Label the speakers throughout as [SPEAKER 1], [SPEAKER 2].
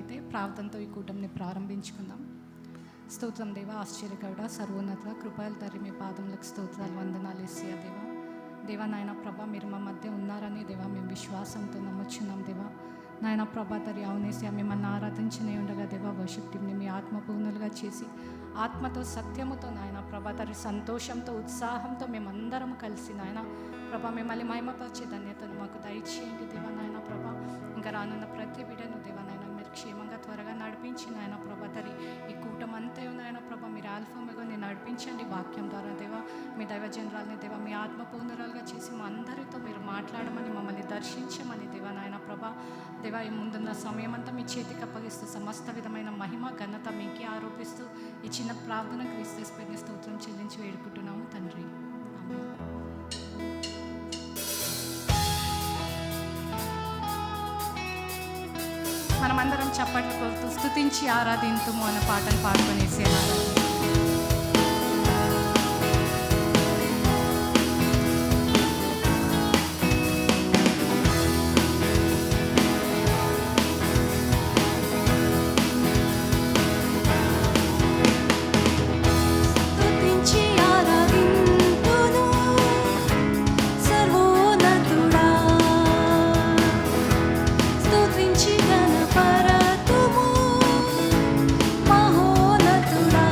[SPEAKER 1] ఉన్నట్లయితే ప్రార్థనతో ఈ కూటమిని ప్రారంభించుకుందాం. స్తోత్రం దేవ, ఆశ్చర్యకరుడ, సర్వోన్నత, కృపలు తరి మీ పాదములకు స్తోత్రాలు, వందనాలు యేసయ్య. దేవా నాయన ప్రభ, మీరు మా మధ్య ఉన్నారని దేవా మేము విశ్వాసంతో నమ్మొచ్చున్నాం దేవా. నాయన ప్రభా తరి అవునేసయ్య, మిమ్మల్ని ఆరాధించనే ఉండగా దేవా వర్షిప్ టీమ్ని మీ ఆత్మపూర్ణులుగా చేసి ఆత్మతో సత్యముతో నాయన ప్రభా తరి సంతోషంతో ఉత్సాహంతో మేమందరం కలిసి నాయన ప్రభా మిమ్మల్ని మహిమపరిచే ధన్యతను మాకు దయచేయండి దేవా. నాయన ప్రభా ఇంకా రానున్న ప్రతి బిడ్డను దేవా నాయన మీరు క్షేమంగా త్వరగా నడిపించి నాయన ప్రభా తరి ఈ కూటమంతా నాయన ప్రభా మీరు ఆల్ఫామెగా నడిపించండి వాక్యం ద్వారా దేవా. మీ దైవజనరాలని దేవా మీ ఆత్మపూర్ణురాలుగా చేసి మా అందరితో మీరు మాట్లాడమని మమ్మల్ని దర్శించమని దేవా నాయన ప్రభా దేవా ఈ ముందున్న సమయం అంతా మీ చేతికి అప్పగిస్తూ సమస్త విధమైన మహిమ ఘనత మీకే ఆరోపిస్తూ ఈ చిన్న ప్రార్థన క్రీస్తు పేరున స్తోత్రం చెల్లించి వేడుకుంటున్నాము తండ్రి. ఆమేన్. మనమందరం చప్పట్లు కొడుతూ స్తుతించి ఆరాధింతుము అన్న పాటను పాడుకొనేసేయాలి.
[SPEAKER 2] మహోన్నతుడా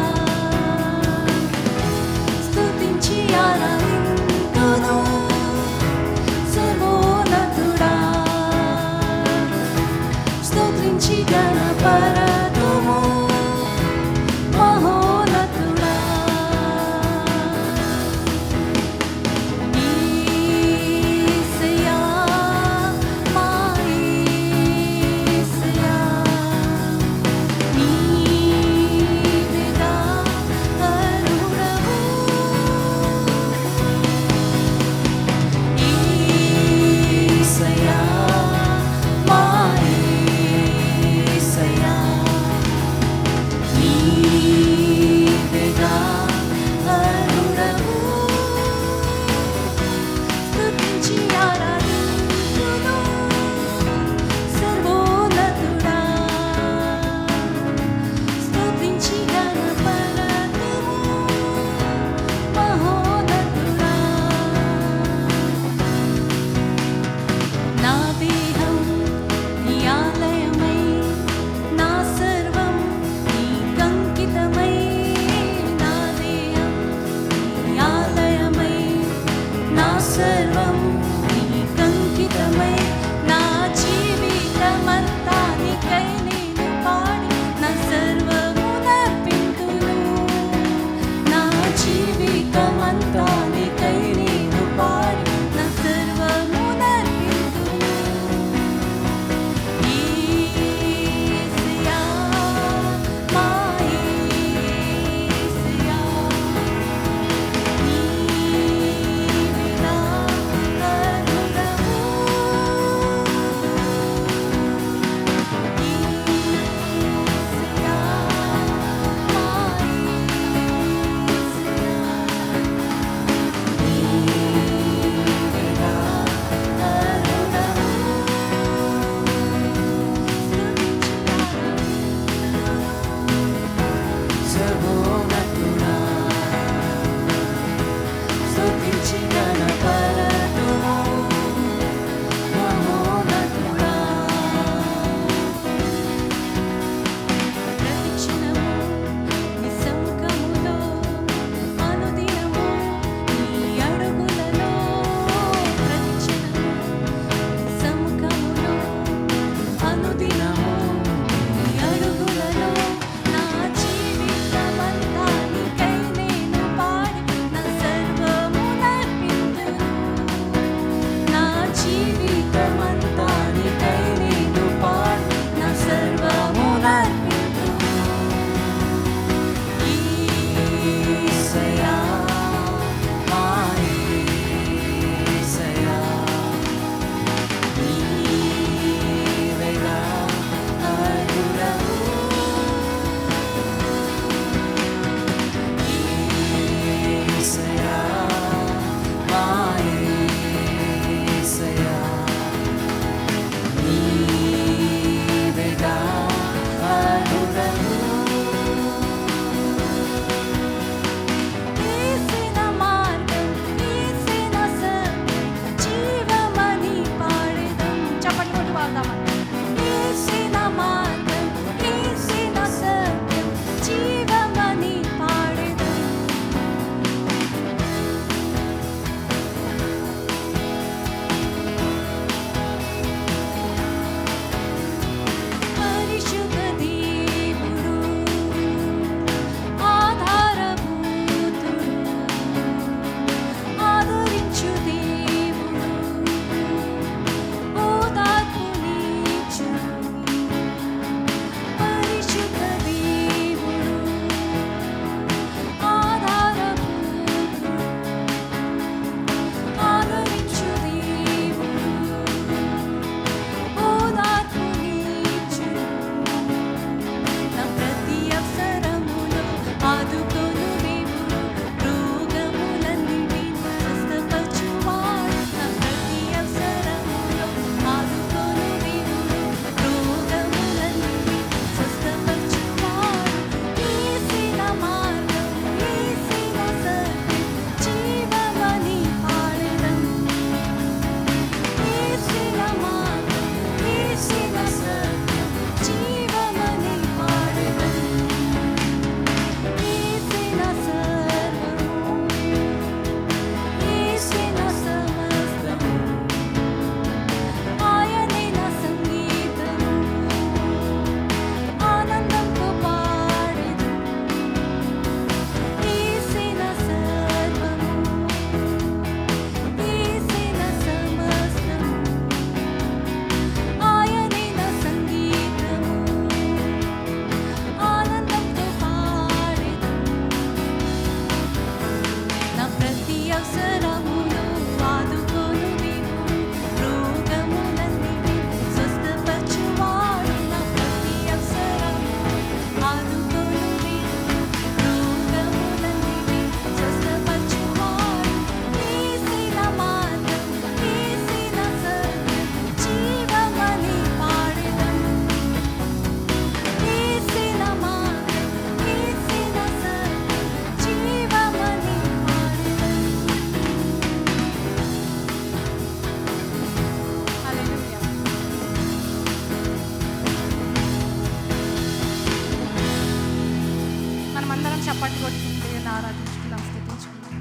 [SPEAKER 1] మనమందరం చప్పట్లు కొట్టి దేవుని ఆరాధించుకుందాం, స్తుతించుకుందాం.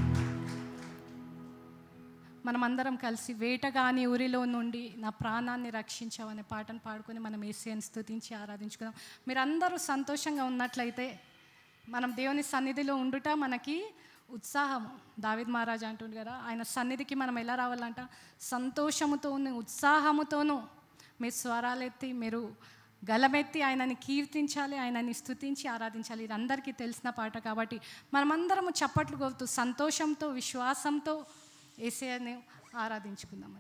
[SPEAKER 1] మనమందరం కలిసి వేటగాని ఊరిలో నుండి నా ప్రాణాన్ని రక్షించావనే పాటను పాడుకొని మనం యేసయ్యను స్తుతించి ఆరాధించుకుందాం. మీరందరూ సంతోషంగా ఉన్నట్లయితే మనం దేవుని సన్నిధిలో ఉండుట మనకి ఉత్సాహం. దావీద్ మహారాజు అంటుండు కదా, ఆయన సన్నిధికి మనం ఎలా రావాలంట? సంతోషముతోను ఉత్సాహముతోనూ మీరు స్వరాలెత్తి మీరు గలమెత్తి ఆయనని కీర్తించాలి, ఆయనని స్తుతించి ఆరాధించాలి. ఇది అందరికీ తెలిసిన పాట కాబట్టి మనమందరము చప్పట్లు కొడుతూ సంతోషంతో విశ్వాసంతో యేసయ్యను ఆరాధించుకుందాం.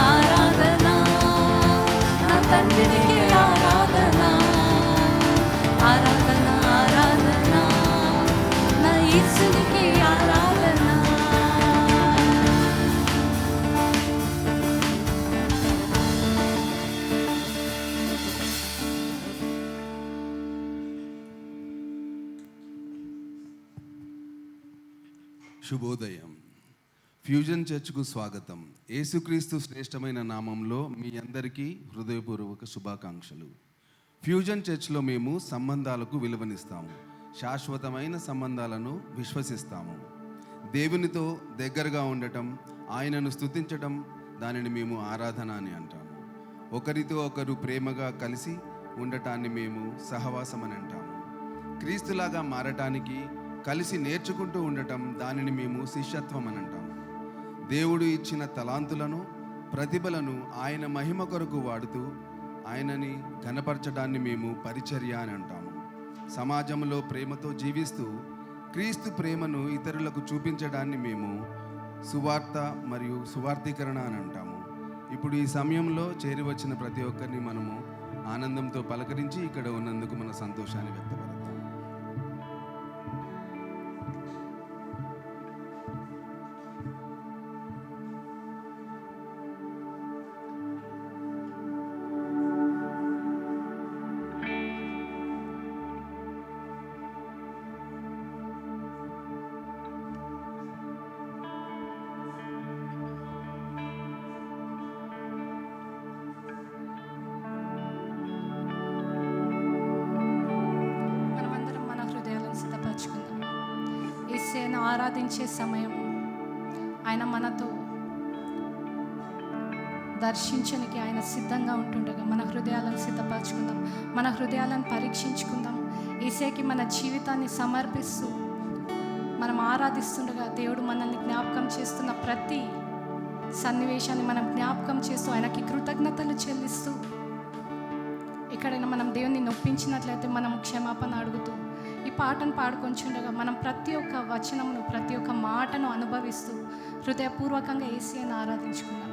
[SPEAKER 2] ఆరాధన శుభోదయం. ఫ్యూజన్ చర్చ్కు స్వాగతం. యేసుక్రీస్తు శ్రేష్టమైన నామంలో మీ అందరికీ హృదయపూర్వక శుభాకాంక్షలు. ఫ్యూజన్ చర్చ్లో మేము సంబంధాలకు విలువనిస్తాము, శాశ్వతమైన సంబంధాలను విశ్వసిస్తాము. దేవునితో దగ్గరగా ఉండటం, ఆయనను స్తుతించటం, దానిని మేము ఆరాధన అని అంటాము. ఒకరితో ఒకరు ప్రేమగా కలిసి ఉండటాన్ని మేము సహవాసం అని అంటాము. క్రీస్తులాగా మారటానికి కలిసి నేర్చుకుంటూ ఉండటం, దానిని మేము శిష్యత్వం అని అంటాము. దేవుడు ఇచ్చిన తలాంతులను, ప్రతిభలను ఆయన మహిమ కొరకు వాడుతూ ఆయనని ఘనపరచడాన్ని మేము పరిచర్య అని అంటాము. సమాజంలో ప్రేమతో జీవిస్తూ క్రీస్తు ప్రేమను ఇతరులకు చూపించడాన్ని మేము సువార్త మరియు సువార్థీకరణ అని అంటాము. ఇప్పుడు ఈ సమయంలో చేరి వచ్చిన ప్రతి ఒక్కరిని మనము ఆనందంతో పలకరించి ఇక్కడ ఉన్నందుకు మన సంతోషాన్ని వ్యక్తపడతాం.
[SPEAKER 1] యేసుని ఆరాధించే సమయం ఆయన మనతో దర్శించడానికి ఆయన సిద్ధంగా ఉంటుండగా మన హృదయాలను సిద్ధపరచుకుందాం, మన హృదయాలను పరీక్షించుకుందాం. యేసుకి మన జీవితాన్ని సమర్పిస్తూ మనం ఆరాధిస్తుండగా దేవుడు మనల్ని జ్ఞాపకం చేస్తున్న ప్రతి సన్నివేశాన్ని మనం జ్ఞాపకం చేస్తూ ఆయనకి కృతజ్ఞతలు చెల్లిస్తూ, ఎక్కడైనా మనం దేవుని నొప్పించినట్లయితే మనం క్షమాపణ అడుగుతూ ఈ పాటను పాడుకొంచుండగా మనం ప్రతి ఒక్క వచనమును, ప్రతి ఒక్క మాటను అనుభవిస్తూ హృదయపూర్వకంగా యేసుని ఆరాధించుకుందాం.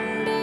[SPEAKER 3] ఉండే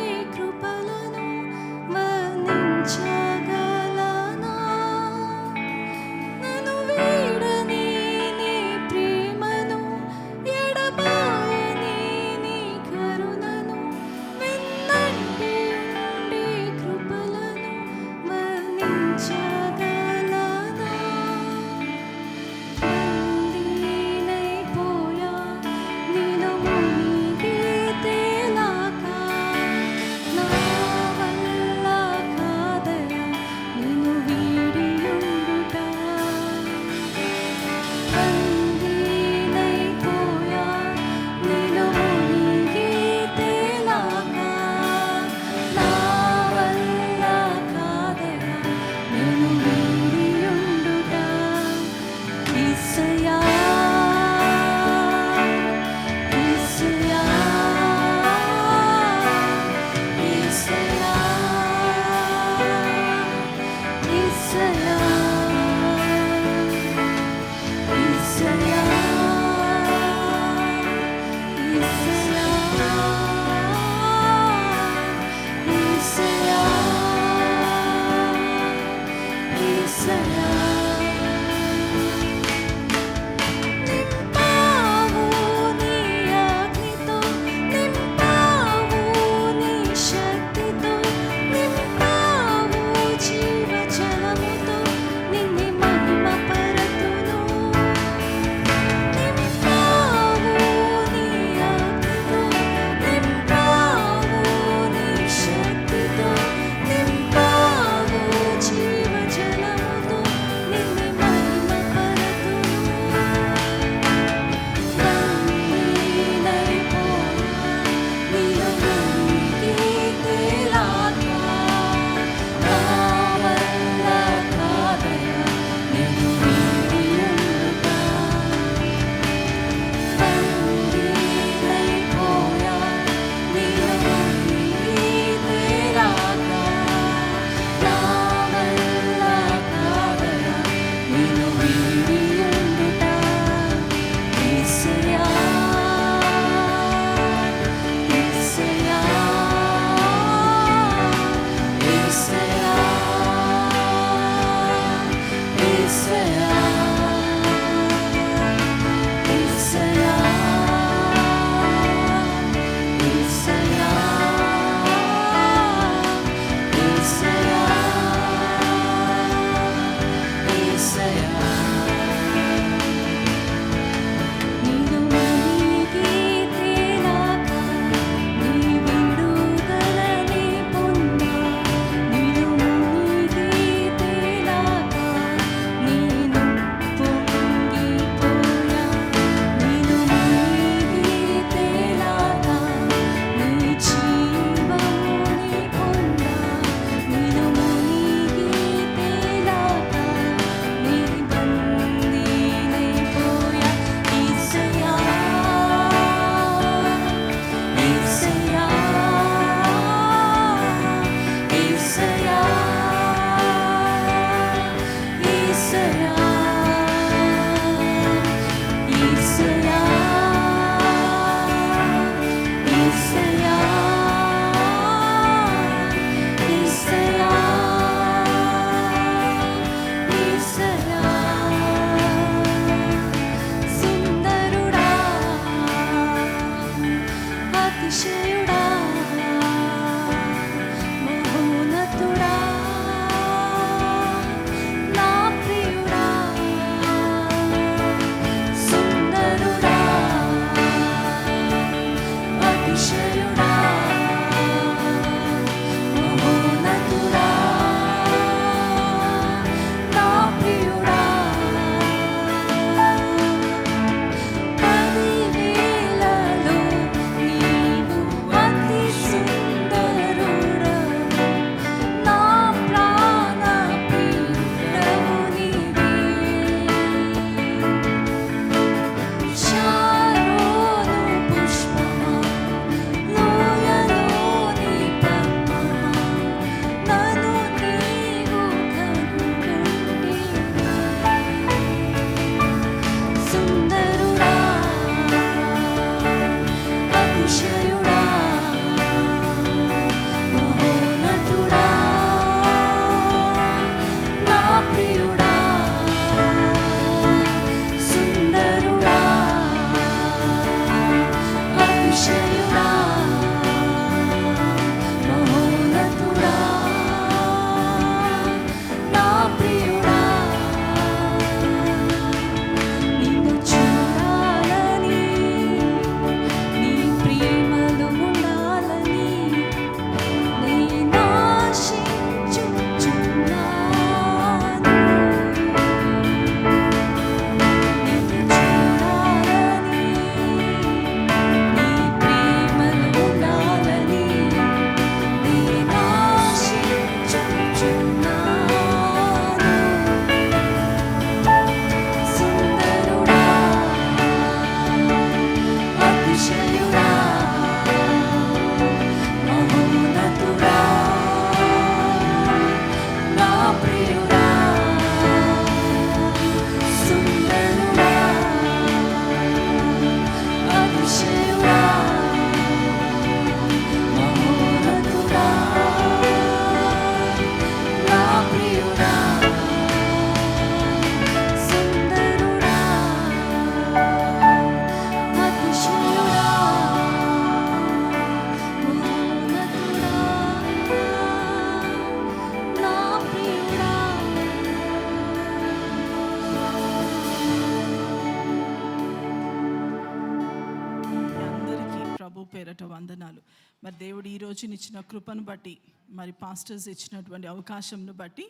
[SPEAKER 3] మరి దేవుడు ఈ రోజునిచ్చిన కృపను బట్టి, మరి పాస్టర్స్ ఇచ్చినటువంటి అవకాశంను బట్టి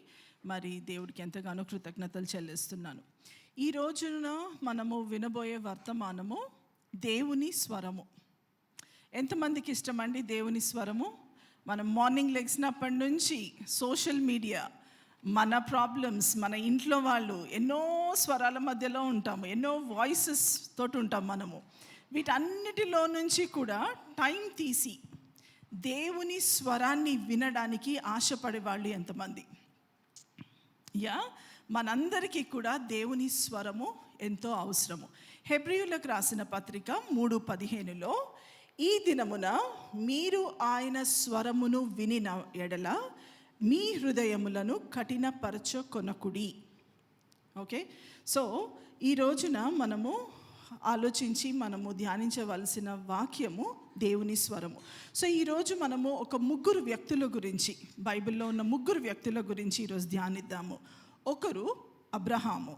[SPEAKER 3] మరి దేవుడికి ఎంతగానో కృతజ్ఞతలు చెల్లిస్తున్నాను. ఈ రోజున మనము వినబోయే వర్తమానము దేవుని స్వరము. ఎంతమందికి ఇష్టమండి దేవుని స్వరము? మనం మార్నింగ్ లెగ్సినప్పటి నుంచి సోషల్ మీడియా, మన ప్రాబ్లమ్స్, మన ఇంట్లో వాళ్ళు, ఎన్నో స్వరాల మధ్యలో ఉంటాము, ఎన్నో వాయిసెస్ తోటి ఉంటాం మనము. వీటన్నిటిలో నుంచి కూడా టైం తీసి దేవుని స్వరాన్ని వినడానికి ఆశపడే వాళ్ళు ఎంతమంది? మనందరికీ కూడా దేవుని స్వరము ఎంతో అవసరము. హెబ్రీయులకు రాసిన పత్రిక 3:15లో, ఈ దినమున మీరు ఆయన స్వరమును వినిన ఎడల మీ హృదయములను కఠినపరచుకొనకుడి. ఓకే, సో ఈ రోజున మనము ఆలోచించి మనము ధ్యానించవలసిన వాక్యము దేవుని స్వరము. సో ఈరోజు మనము ఒక ముగ్గురు వ్యక్తుల గురించి, బైబిల్లో ఉన్న ముగ్గురు వ్యక్తుల గురించి ఈరోజు ధ్యానిద్దాము. ఒకరు అబ్రహాము,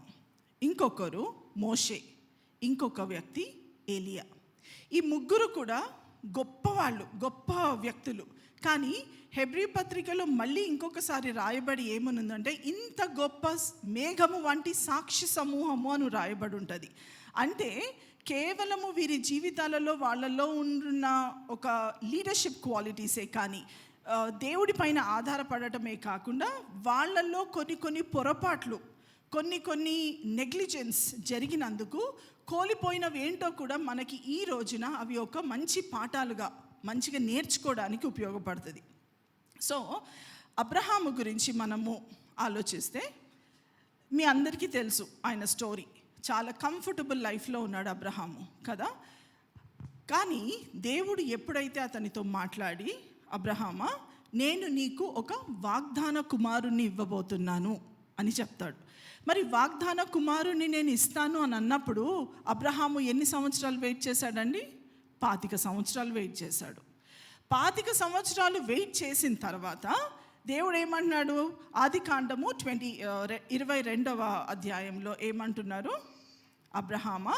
[SPEAKER 3] ఇంకొకరు మోషే, ఇంకొక వ్యక్తి ఏలియా. ఈ ముగ్గురు కూడా గొప్పవాళ్ళు, గొప్ప వ్యక్తులు. కానీ హెబ్రీ పత్రికలో మళ్ళీ ఇంకొకసారి రాయబడి ఏమనుందంటే, ఇంత గొప్ప మేఘము వంటి సాక్షి సమూహము అని రాయబడి ఉంటుంది. అంటే కేవలము వీరి జీవితాలలో వాళ్ళలో ఉన్న ఒక లీడర్షిప్ క్వాలిటీసే కానీ దేవుడి పైన ఆధారపడటమే కాకుండా వాళ్ళల్లో కొన్ని పొరపాట్లు, కొన్ని నెగ్లిజెన్స్ జరిగినందుకు కోల్పోయినవి ఏంటో కూడా మనకి ఈ రోజున అవి ఒక మంచి పాఠాలుగా మంచిగా నేర్చుకోవడానికి ఉపయోగపడుతుంది. సో అబ్రహాము గురించి మనము ఆలోచిస్తే మీ అందరికీ తెలుసు ఆయన స్టోరీ. చాలా కంఫర్టబుల్ లైఫ్లో ఉన్నాడు అబ్రహాము కదా. కానీ దేవుడు ఎప్పుడైతే అతనితో మాట్లాడి, అబ్రహామా, నేను నీకు ఒక వాగ్దాన కుమారుణ్ణి ఇవ్వబోతున్నాను అని చెప్తాడు. మరి వాగ్దాన కుమారుణ్ణి నేను ఇస్తాను అని అన్నప్పుడు అబ్రహాము ఎన్ని సంవత్సరాలు వెయిట్ చేశాడండి? 25 సంవత్సరాలు వెయిట్ చేశాడు. 25 సంవత్సరాలు వెయిట్ చేసిన తర్వాత దేవుడు ఏమంటున్నాడు? ఆదికాండము 22వ అధ్యాయంలో ఏమంటున్నారు? అబ్రహామా,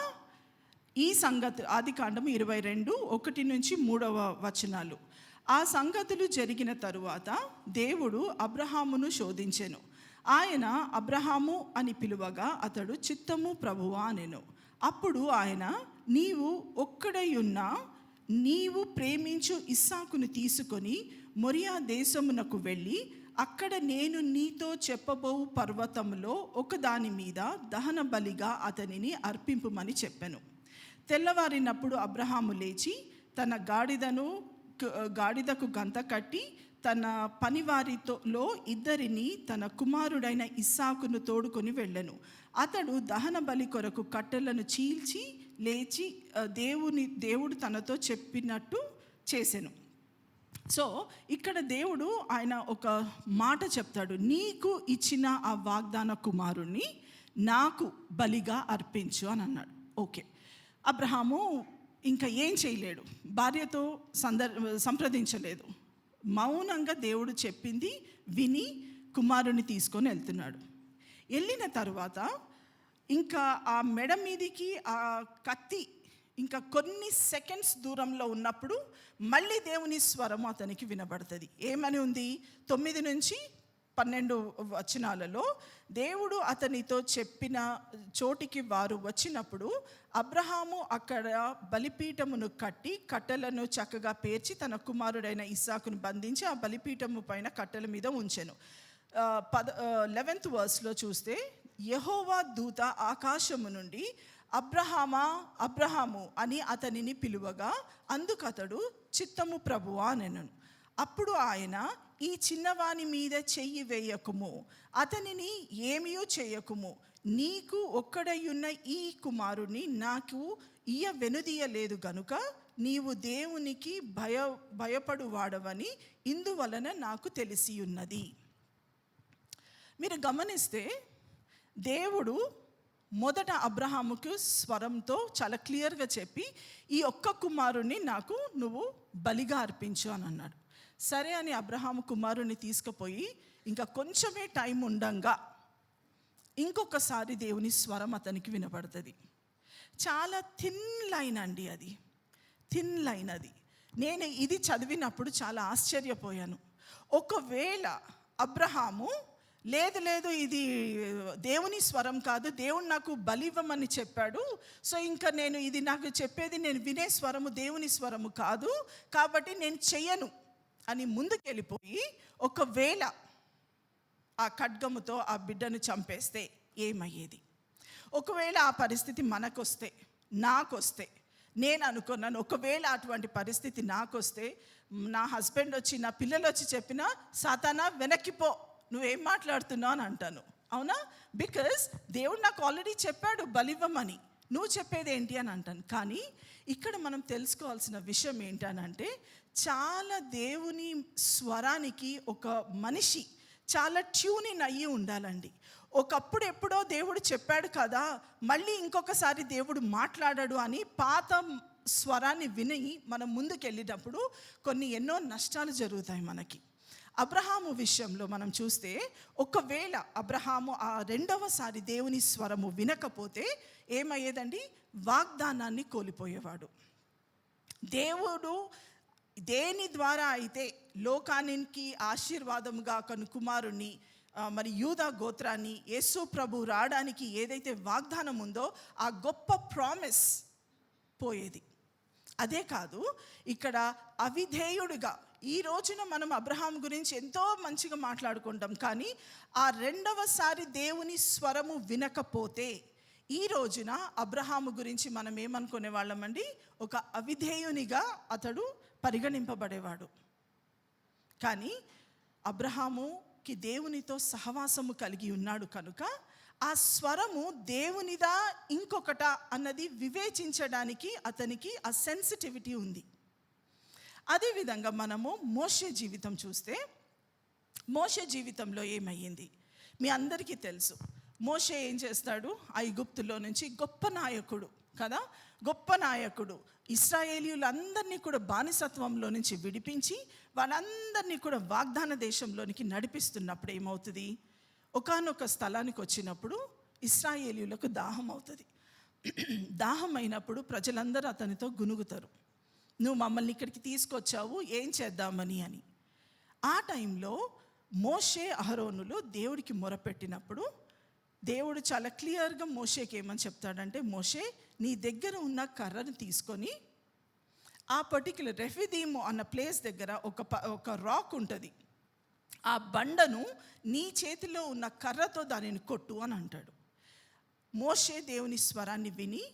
[SPEAKER 3] ఈ సంగతి, ఆదికాండము 22:1-3 ఆ సంగతులు జరిగిన తరువాత దేవుడు అబ్రహామును శోధించెను. ఆయన అబ్రహాము అని పిలువగా అతడు చిత్తము ప్రభువా అనెను. అప్పుడు ఆయన, నీవు ఒక్కడైయున్న నీవు ప్రేమించు ఇస్సాకును తీసుకొని మొరియా దేశమునకు వెళ్ళి అక్కడ నేను నీతో చెప్పబోవు పర్వతములో ఒకదాని మీద దహన బలిగా అతనిని అర్పింపుమని చెప్పెను. తెల్లవారినప్పుడు అబ్రహాము లేచి తన గాడిదకు గంత కట్టి తన పనివారిలో 2 తన కుమారుడైన ఇస్సాకును తోడుకొని వెళ్ళెను. అతడు దహన బలి కొరకు కట్టెలను చీల్చి లేచి దేవుడు తనతో చెప్పినట్టు చేసెను. సో ఇక్కడ దేవుడు ఆయన ఒక మాట చెప్తాడు, నీకు ఇచ్చిన ఆ వాగ్దాన కుమారుణ్ణి నాకు బలిగా అర్పించు అని అన్నాడు. ఓకే, అబ్రహాము ఇంకా ఏం చేయలేడు, భార్యతో సంప్రదించలేదు, మౌనంగా దేవుడు చెప్పింది విని కుమారుని తీసుకొని వెళ్తున్నాడు. వెళ్ళిన తర్వాత ఇంకా ఆ మెడ మీదికి ఆ కత్తి ఇంకా కొన్ని సెకండ్స్ దూరంలో ఉన్నప్పుడు మళ్ళీ దేవుని స్వరం అతనికి వినబడుతుంది. ఏమని ఉంది? 9-12 దేవుడు అతనితో చెప్పిన చోటికి వారు వచ్చినప్పుడు అబ్రహాము అక్కడ బలిపీఠమును కట్టి కట్టెలను చక్కగా పేర్చి తన కుమారుడైన ఇస్సాకును బంధించి ఆ బలిపీఠము పైన కట్టెల మీద ఉంచెను. 11th verse చూస్తే, యెహోవా దూత ఆకాశము నుండి అబ్రహామా అబ్రహాము అని అతనిని పిలువగా అందుకతడు చిత్తము ప్రభువా అనెను. అప్పుడు ఆయన, ఈ చిన్నవాని మీద చెయ్యి వేయకుము, అతనిని ఏమీయూ చేయకుము, నీకు ఒక్కడయ్యున్న ఈ కుమారుని నాకు వెనుదీయలేదు గనుక నీవు దేవునికి భయపడువాడవని ఇందువలన నాకు తెలిసి ఉన్నది. మీరు గమనిస్తే దేవుడు మొదట అబ్రహాముకు స్వరంతో చాలా క్లియర్గా చెప్పి, ఈ ఒక్క కుమారుణ్ణి నాకు నువ్వు బలిగా అర్పించు అని అన్నాడు. సరే అని అబ్రహాము కుమారుణ్ణి తీసుకుపోయి ఇంకా కొంచెమే టైం ఉండంగా ఇంకొకసారి దేవుని స్వరం అతనికి వినపడుతుంది. చాలా థిన్ లైన్ అండి, అది థిన్ లైన్. అది నేను ఇది చదివినప్పుడు చాలా ఆశ్చర్యపోయాను. ఒకవేళ అబ్రహాము లేదు ఇది దేవుని స్వరం కాదు, దేవుడు నాకు బలివ్వమని చెప్పాడు, సో ఇంకా నేను ఇది నాకు చెప్పేది నేను వినే స్వరము దేవుని స్వరము కాదు, కాబట్టి నేను చెయ్యను అని ముందుకెళ్ళిపోయి ఒకవేళ ఆ ఖడ్గముతో ఆ బిడ్డను చంపేస్తే ఏమయ్యేది? ఒకవేళ ఆ పరిస్థితి మనకొస్తే, నాకొస్తే, నేను అనుకున్నాను ఒకవేళ అటువంటి పరిస్థితి నాకొస్తే, నా హస్బెండ్ వచ్చి నా పిల్లలు వచ్చి చెప్పినా సాతానా వెనక్కిపో, నువ్వేం మాట్లాడుతున్నావు అని అంటాను. అవునా? బికాజ్ దేవుడు నాకు ఆల్రెడీ చెప్పాడు బలివ్వమని, నువ్వు చెప్పేది ఏంటి అని అంటాను. కానీ ఇక్కడ మనం తెలుసుకోవాల్సిన విషయం ఏంటనంటే, చాలా దేవుని స్వరానికి ఒక మనిషి చాలా ట్యూన్ ఇన్ అయ్యి ఉండాలండి. ఒకప్పుడు ఎప్పుడో దేవుడు చెప్పాడు కదా, మళ్ళీ ఇంకొకసారి దేవుడు మాట్లాడాడు అని పాత స్వరాన్ని విని మనం ముందుకెళ్ళినప్పుడు ఎన్నో నష్టాలు జరుగుతాయి మనకి. అబ్రహాము విషయంలో మనం చూస్తే, ఒకవేళ అబ్రహాము ఆ రెండవసారి దేవుని స్వరము వినకపోతే ఏమయ్యేదండి? వాగ్దానాన్ని కోల్పోయేవాడు. దేవుడు దేని ద్వారా అయితే లోకానికి ఆశీర్వాదముగా కను కుమారుణ్ణి మరి యూదా గోత్రాన్ని యేసు ప్రభు రావడానికి ఏదైతే వాగ్దానం ఉందో ఆ గొప్ప ప్రామిస్ పోయేది. అదే కాదు, ఇక్కడ అవిధేయుడిగా ఈ రోజున మనం అబ్రహాం గురించి ఎంతో మంచిగా మాట్లాడుకుంటాం, కానీ ఆ రెండవసారి దేవుని స్వరము వినకపోతే ఈ రోజున అబ్రహాము గురించి మనం ఏమనుకునే వాళ్ళమండి? ఒక అవిధేయునిగా అతడు పరిగణింపబడేవాడు. కానీ అబ్రహాముకి దేవునితో సహవాసము కలిగి ఉన్నాడు కనుక ఆ స్వరము దేవునిదా ఇంకొకట అన్నది వివేచించడానికి అతనికి ఆ సెన్సిటివిటీ ఉంది. అదేవిధంగా మనము మోషే జీవితం చూస్తే, మోషే జీవితంలో ఏమయ్యింది మీ అందరికీ తెలుసు. మోషే ఏం చేస్తాడు? ఐగుప్తులో నుంచి గొప్ప నాయకుడు కదా, గొప్ప నాయకుడు ఇశ్రాయేలీయులందరినీ కూడా బానిసత్వంలో నుంచి విడిపించి వాళ్ళందరినీ కూడా వాగ్దాన దేశంలోనికి నడిపిస్తున్నప్పుడు ఏమవుతుంది? ఒకానొక స్థలానికి వచ్చినప్పుడు ఇశ్రాయేలీయులకు దాహం అవుతుంది. దాహం అయినప్పుడు ప్రజలందరూ అతనితో గునుగుతారు, నువ్వు మమ్మల్ని ఇక్కడికి తీసుకొచ్చావు, ఏం చేద్దామని అని. ఆ టైంలో మోషే అహరోనులు దేవుడికి మొరపెట్టినప్పుడు దేవుడు చాలా క్లియర్గా మోషేకి ఏమని చెప్తాడంటే, మోషే నీ దగ్గర ఉన్న కర్రను తీసుకొని ఆ పర్టిక్యులర్ రెఫిదీము అన్న ప్లేస్ దగ్గర ఒక రాక్ ఉంటుంది, ఆ బండను నీ చేతిలో ఉన్న కర్రతో దానిని కొట్టు అని అంటాడు. మోషే దేవుని స్వరాన్ని విని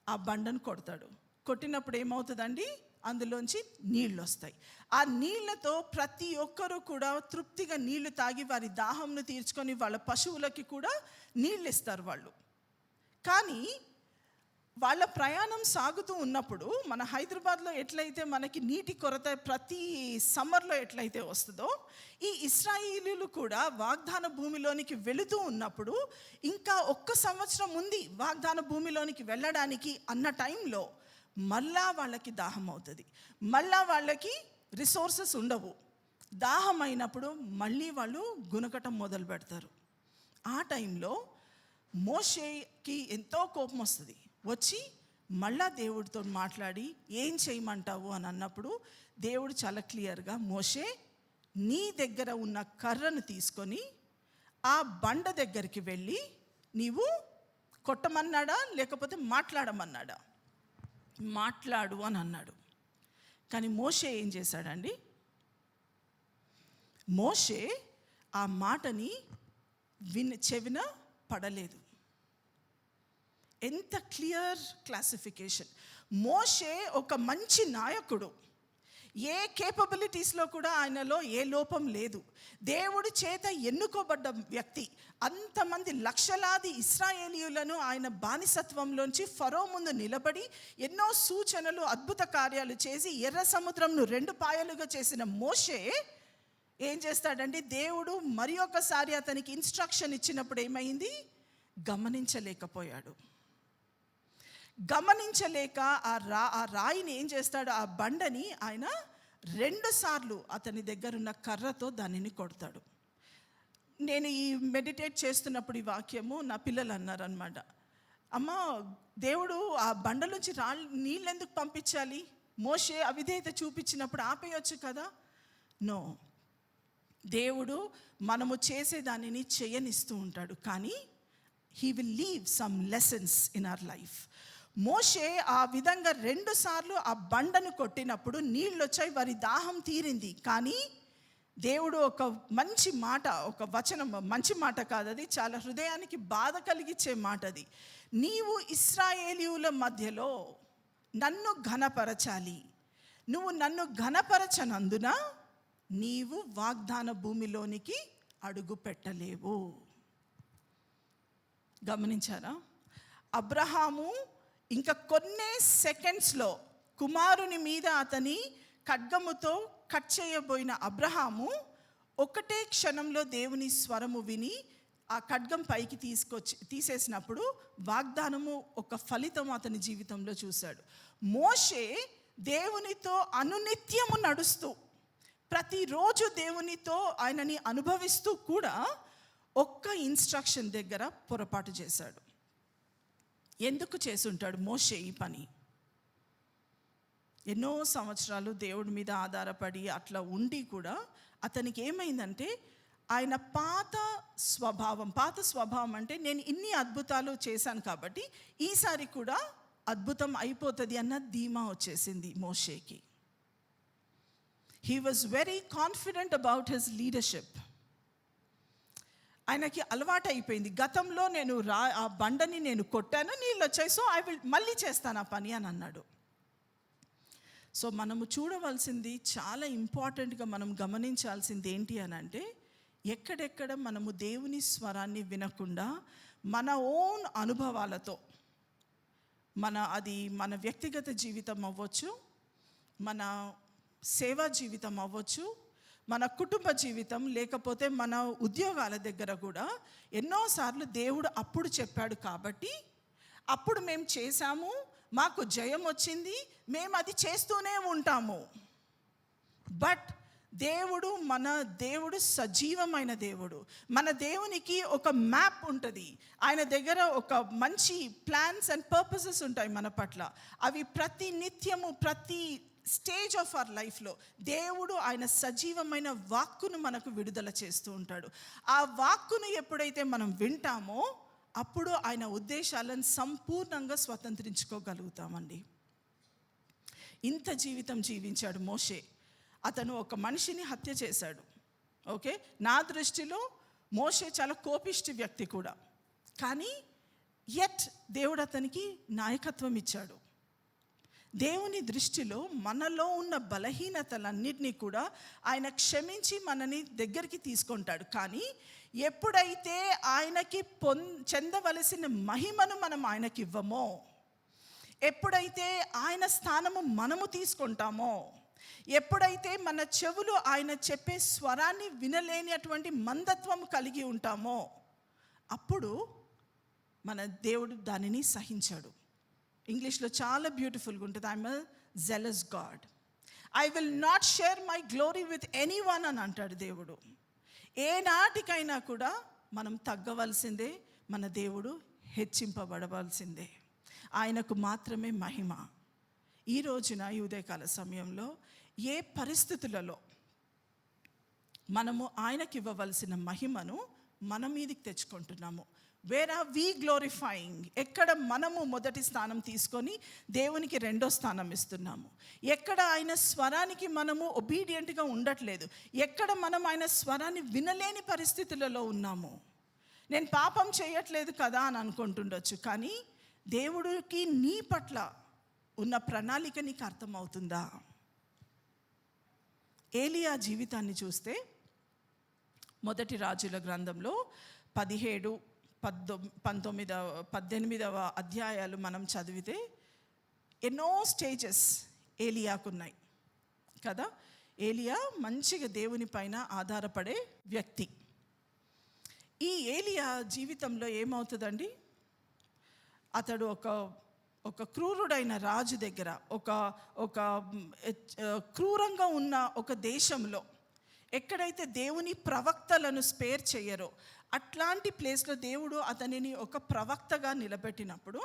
[SPEAKER 3] ఆ బండను కొడతాడు. కొట్టినప్పుడు ఏమవుతుందండి? అందులోంచి నీళ్ళు వస్తాయి. ఆ నీళ్లతో ప్రతి ఒక్కరూ కూడా తృప్తిగా నీళ్లు తాగి వారి దాహంను తీర్చుకొని వాళ్ళ పశువులకి కూడా నీళ్ళు ఇస్తారు వాళ్ళు. కానీ వాళ్ళ ప్రయాణం సాగుతూ ఉన్నప్పుడు మన హైదరాబాద్లో ఎట్లయితే మనకి నీటి కొరత ప్రతి సమ్మర్లో ఎట్లయితే వస్తుందో, ఈ ఇశ్రాయేలీయులు కూడా వాగ్దాన భూమిలోనికి వెళుతూ ఉన్నప్పుడు ఇంకా 1 సంవత్సరం ఉంది వాగ్దాన భూమిలోనికి వెళ్ళడానికి అన్న టైంలో మళ్ళా వాళ్ళకి దాహం అవుతుంది, మళ్ళా వాళ్ళకి రిసోర్సెస్ ఉండవు. దాహం అయినప్పుడు మళ్ళీ వాళ్ళు గునకటం మొదలు పెడతారు. ఆ టైంలో మోషేకి ఎంతో కోపం వస్తుంది. వచ్చి మళ్ళా దేవుడితో మాట్లాడి ఏం చేయమంటావు అని అన్నప్పుడు దేవుడు చాలా క్లియర్గా, మోషే నీ దగ్గర ఉన్న కర్రను తీసుకొని ఆ బండ దగ్గరికి వెళ్ళి నీవు కొట్టమన్నాడా లేకపోతే మాట్లాడమన్నాడా? మాట్లాడు అని అన్నాడు. కానీ మోషే ఏం చేశాడండి? మోషే ఆ మాటని చెవిన పడలేదు. ఎంత క్లియర్ క్లాసిఫికేషన్! మోషే ఒక మంచి నాయకుడు, ఏ కేపబిలిటీస్లో కూడా ఆయనలో ఏ లోపం లేదు, దేవుడి చేత ఎన్నుకోబడ్డ వ్యక్తి. అంతమంది లక్షలాది ఇశ్రాయేలీయులను ఆయన బానిసత్వంలోంచి ఫరో ముందు నిలబడి ఎన్నో సూచనలు అద్భుత కార్యాలు చేసి ఎర్ర సముద్రంను 2 పాయలుగా చేసిన మోషే ఏం చేస్తాడంటే, దేవుడు మరి ఒకసారి అతనికి ఇన్స్ట్రక్షన్ ఇచ్చినప్పుడు ఏమైంది? గమనించలేకపోయాడు. గమనించలేక ఆ రాయిని ఏం చేస్తాడు? ఆ బండని ఆయన 2 సార్లు అతని దగ్గరున్న కర్రతో దానిని కొడతాడు. నేను ఈ మెడిటేట్ చేస్తున్నప్పుడు ఈ వాక్యము నా పిల్లలు అన్నారనమాట, అమ్మ దేవుడు ఆ బండ నుంచి నీళ్ళు ఎందుకు పంపించాలి? మోషే అవిధేయత చూపించినప్పుడు ఆపేయొచ్చు కదా? నో, దేవుడు మనము చేసే దానిని చేయనిస్తూ ఉంటాడు, కానీ he will leave some lessons in our life. Moshe ఆ విధంగా 2 సార్లు ఆ బండను కొట్టినప్పుడు నీళ్ళు వచ్చాయి, వారి దాహం తీరింది. కానీ దేవుడు ఒక మంచి మాట, ఒక వచనం, మంచి మాట కాదు అది, చాలా హృదయానికి బాధ కలిగించే మాట అది. నీవు ఇశ్రాయేలీయుల మధ్యలో నన్ను ఘనపరచాలి, నువ్వు నన్ను ఘనపరచనందున నీవు వాగ్దాన భూమిలోనికి అడుగు పెట్టలేవు. గమనించారా? అబ్రహాము ఇంకా కొన్ని సెకండ్స్లో కుమారుని మీద అతని ఖడ్గముతో కట్ చేయబోయిన అబ్రహాము ఒకటే క్షణంలో దేవుని స్వరము విని ఆ ఖడ్గం పైకి తీసేసినప్పుడు వాగ్దానము ఒక ఫలితం అతని జీవితంలో చూశాడు. మోషే దేవునితో అనునిత్యము నడుస్తూ, ప్రతిరోజు దేవునితో ఆయనని అనుభవిస్తూ కూడా ఒక్క ఇన్స్ట్రక్షన్ దగ్గర పొరపాటు చేశాడు. ఎందుకు చేసుంటాడు మోషే ఈ పని? ఎన్నో సంవత్సరాలు దేవుడి మీద ఆధారపడి అట్లా ఉండి కూడా అతనికి ఏమైందంటే, ఆయన పాత స్వభావం అంటే నేను ఇన్ని అద్భుతాలు చేశాను కాబట్టి ఈసారి కూడా అద్భుతం అయిపోతుంది అన్న ధీమా వచ్చేసింది మోషేకి. He was very confident about his leadership. ఆయనకి అలవాటు అయిపోయింది, గతంలో నేను ఆ బండని నేను కొట్టాను, నీళ్ళు వచ్చాయి, సో ఐ విల్ మళ్ళీ చేస్తాను ఆ పని అని అన్నాడు. సో మనము చూడవలసింది, చాలా ఇంపార్టెంట్గా మనం గమనించాల్సింది ఏంటి అని అంటే, ఎక్కడెక్కడ మనము దేవుని స్వరాన్ని వినకుండా మన ఓన్ అనుభవాలతో, మన వ్యక్తిగత జీవితం అవ్వచ్చు, మన సేవా జీవితం అవ్వచ్చు, మన కుటుంబ జీవితం, లేకపోతే మన ఉద్యోగాల దగ్గర కూడా ఎన్నోసార్లు దేవుడు అప్పుడు చెప్పాడు కాబట్టి అప్పుడు మేము చేశాము, మాకు జయం వచ్చింది, మేము అది చేస్తూనే ఉంటాము. బట్ మన దేవుడు సజీవమైన దేవుడు. మన దేవునికి ఒక మ్యాప్ ఉంటుంది, ఆయన దగ్గర ఒక మంచి ప్లాన్స్ అండ్ పర్పసెస్ ఉంటాయి మన పట్ల. అవి ప్రతి నిత్యము, ప్రతి స్టేజ్ ఆఫ్ అవర్ లైఫ్లో దేవుడు ఆయన సజీవమైన వాక్కును మనకు విడుదల చేస్తూ ఉంటాడు. ఆ వాక్కును ఎప్పుడైతే మనం వింటామో అప్పుడు ఆయన ఉద్దేశాలను సంపూర్ణంగా స్వతంత్రించుకోగలుగుతామండి. ఇంత జీవితం జీవించాడు మోషే. అతను ఒక మనిషిని హత్య చేశాడు. ఓకే, నా దృష్టిలో మోషే చాలా కోపిష్టి వ్యక్తి కూడా, కానీ దేవుడు అతనికి నాయకత్వం ఇచ్చాడు. దేవుని దృష్టిలో మనలో ఉన్న బలహీనతలన్నిటినీ కూడా ఆయన క్షమించి మనని దగ్గరికి తీసుకుంటాడు. కానీ ఎప్పుడైతే ఆయనకి చెందవలసిన మహిమను మనం ఆయనకి ఇవ్వమో, ఎప్పుడైతే ఆయన స్థానము మనము తీసుకుంటామో, ఎప్పుడైతే మన చెవులు ఆయన చెప్పే స్వరాన్ని వినలేని అటువంటి మందత్వం కలిగి ఉంటామో, అప్పుడు మన దేవుడు దానిని సహించాడు. ఇంగ్లీష్లో చాలా బ్యూటిఫుల్గా ఉంటుంది, I'm a jealous God, I will not share my glory with any one అని అంటాడు దేవుడు. ఏ నాటికైనా కూడా మనం తగ్గవలసిందే, మన దేవుడు హెచ్చింపబడవలసిందే, ఆయనకు మాత్రమే మహిమ. ఈ రోజున ఈ ఉదయకాల సమయంలో ఏ పరిస్థితులలో మనము ఆయనకి ఇవ్వవలసిన మహిమను మన మీదకి తెచ్చుకుంటున్నాము? Where are we glorifying? ఎక్కడ మనము మొదటి స్థానం తీసుకొని దేవునికి రెండో స్థానం ఇస్తున్నాము? ఎక్కడ ఆయన స్వరానికి మనము ఒబీడియంట్గా ఉండట్లేదు? ఎక్కడ మనం ఆయన స్వరాన్ని వినలేని పరిస్థితులలో ఉన్నాము? నేను పాపం చేయట్లేదు కదా అని అనుకుంటుండొచ్చు, కానీ దేవుడికి నీ పట్ల ఉన్న ప్రణాళిక నీకు అర్థమవుతుందా? ఏలియా జీవితాన్ని చూస్తే మొదటి రాజుల గ్రంథంలో 17, 19, 18 అధ్యాయాలు మనం చదివితే ఎన్నో స్టేజెస్ ఏలియాకున్నాయి కదా. ఏలియా మంచిగా దేవుని పైన ఆధారపడే వ్యక్తి. ఈ ఏలియా జీవితంలో ఏమవుతుందండి, అతడు ఒక క్రూరుడైన రాజు దగ్గర, ఒక క్రూరంగా ఉన్న ఒక దేశంలో, ఎక్కడైతే దేవుని ప్రవక్తలను స్పేర్ చేయరో అట్లాంటి ప్లేస్లో దేవుడు అతనిని ఒక ప్రవక్తగా నిలబెట్టినప్పుడు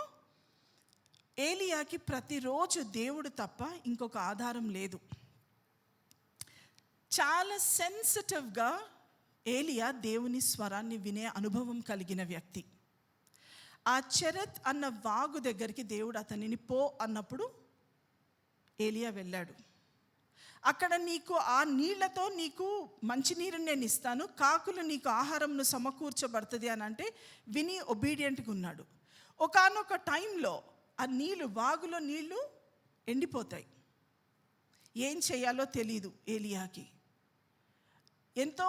[SPEAKER 3] ఏలియాకి ప్రతిరోజు దేవుడు తప్ప ఇంకొక ఆధారం లేదు. చాలా సెన్సిటివ్గా ఏలియా దేవుని స్వరాన్ని వినే అనుభవం కలిగిన వ్యక్తి. ఆ చెరత్ అన్న వాగు దగ్గరికి దేవుడు అతనిని పో అన్నప్పుడు ఏలియా వెళ్ళాడు. అక్కడ నీకు ఆ నీళ్లతో నీకు మంచినీరుని నేను ఇస్తాను, కాకులు నీకు ఆహారంను సమకూర్చబడుతుంది అని అంటే విని ఒబీడియంట్గా ఉన్నాడు. ఒకానొక టైంలో ఆ నీళ్ళు, వాగులో నీళ్లు ఎండిపోతాయి. ఏం చేయాలో తెలీదు ఏలియాకి. ఎంతో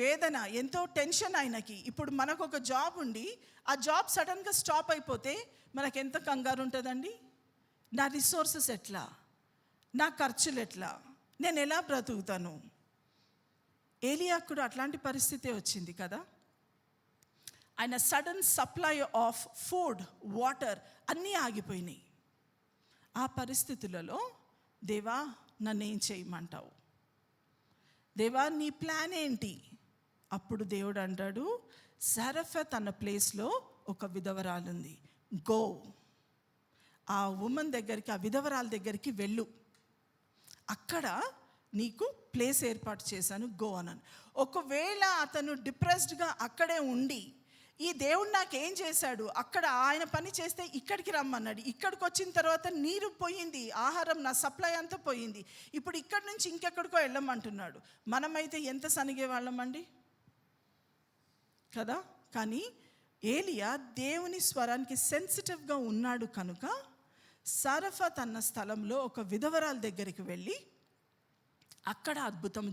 [SPEAKER 3] వేదన, ఎంతో టెన్షన్ ఆయనకి. ఇప్పుడు మనకు ఒక జాబ్ ఉండి ఆ జాబ్ సడన్గా స్టాప్ అయిపోతే మనకు ఎంత కంగారు ఉంటుందండి. నా రిసోర్సెస్ ఎట్లా, నా ఖర్చులు ఎట్లా, నేను ఎలా బ్రతుకుతాను? ఏలియాకు కూడా అట్లాంటి పరిస్థితే వచ్చింది కదా. ఆయన sudden supply of food, water అన్నీ ఆగిపోయినాయి. ఆ పరిస్థితులలో దేవా నన్ను ఏం చేయమంటావు, దేవా నీ ప్లాన్ ఏంటి? అప్పుడు దేవుడు అంటాడు, జరఫత్ అన్న ప్లేస్లో ఒక విధవరాలు ఉంది, గో, ఆ ఉమెన్ దగ్గరికి, ఆ విధవరాల దగ్గరికి వెళ్ళు, అక్కడ నీకు ప్లేస్ ఏర్పాటు చేశాను, గో అన్నాను. ఒకవేళ అతను డిప్రెస్డ్గా అక్కడే ఉండి ఈ దేవుడు నాకేం చేశాడు, అక్కడ ఆయన పని చేస్తే ఇక్కడికి రమ్మన్నాడు, ఇక్కడికి వచ్చిన తర్వాత నీరు పోయింది, ఆహారం నా సప్లై అంతా పోయింది, ఇప్పుడు ఇక్కడి నుంచి ఇంకెక్కడికో వెళ్ళమంటున్నాడు, మనమైతే ఎంత సనిగే వాళ్ళమండి కదా. కానీ ఏలియా దేవుని స్వరానికి సెన్సిటివ్గా ఉన్నాడు కనుక సరఫత్ అన్న స్థలంలో ఒక విధవరాల దగ్గరికి వెళ్ళి అక్కడ అద్భుతం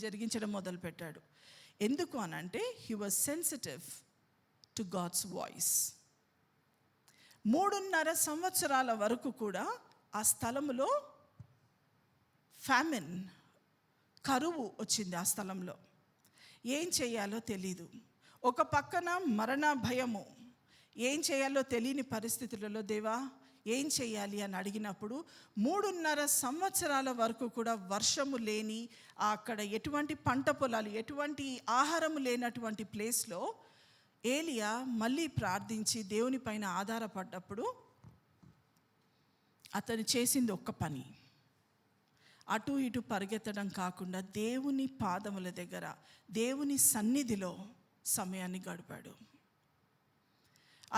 [SPEAKER 3] జరిగించడం మొదలుపెట్టాడు. ఎందుకు అనంటే he was sensitive to God's voice. 3.5 సంవత్సరాల వరకు కూడా ఆ స్థలంలో ఫ్యామిన్, కరువు వచ్చింది ఆ స్థలంలో. ఏం చేయాలో తెలీదు. ఒక పక్కన మరణ భయము, ఏం చేయాలో తెలియని పరిస్థితులలో దేవా ఏం చేయాలి అని అడిగినప్పుడు 3.5 సంవత్సరాల వరకు కూడా వర్షము లేని, అక్కడ ఎటువంటి పంట పొలాలు, ఎటువంటి ఆహారము లేనటువంటి ప్లేస్లో ఏలియా మళ్ళీ ప్రార్థించి దేవుని పైన ఆధారపడ్డప్పుడు అతను చేసింది ఒక్క పని, అటు ఇటు పరిగెత్తడం కాకుండా దేవుని పాదముల దగ్గర, దేవుని సన్నిధిలో సమయాన్ని గడిపాడు.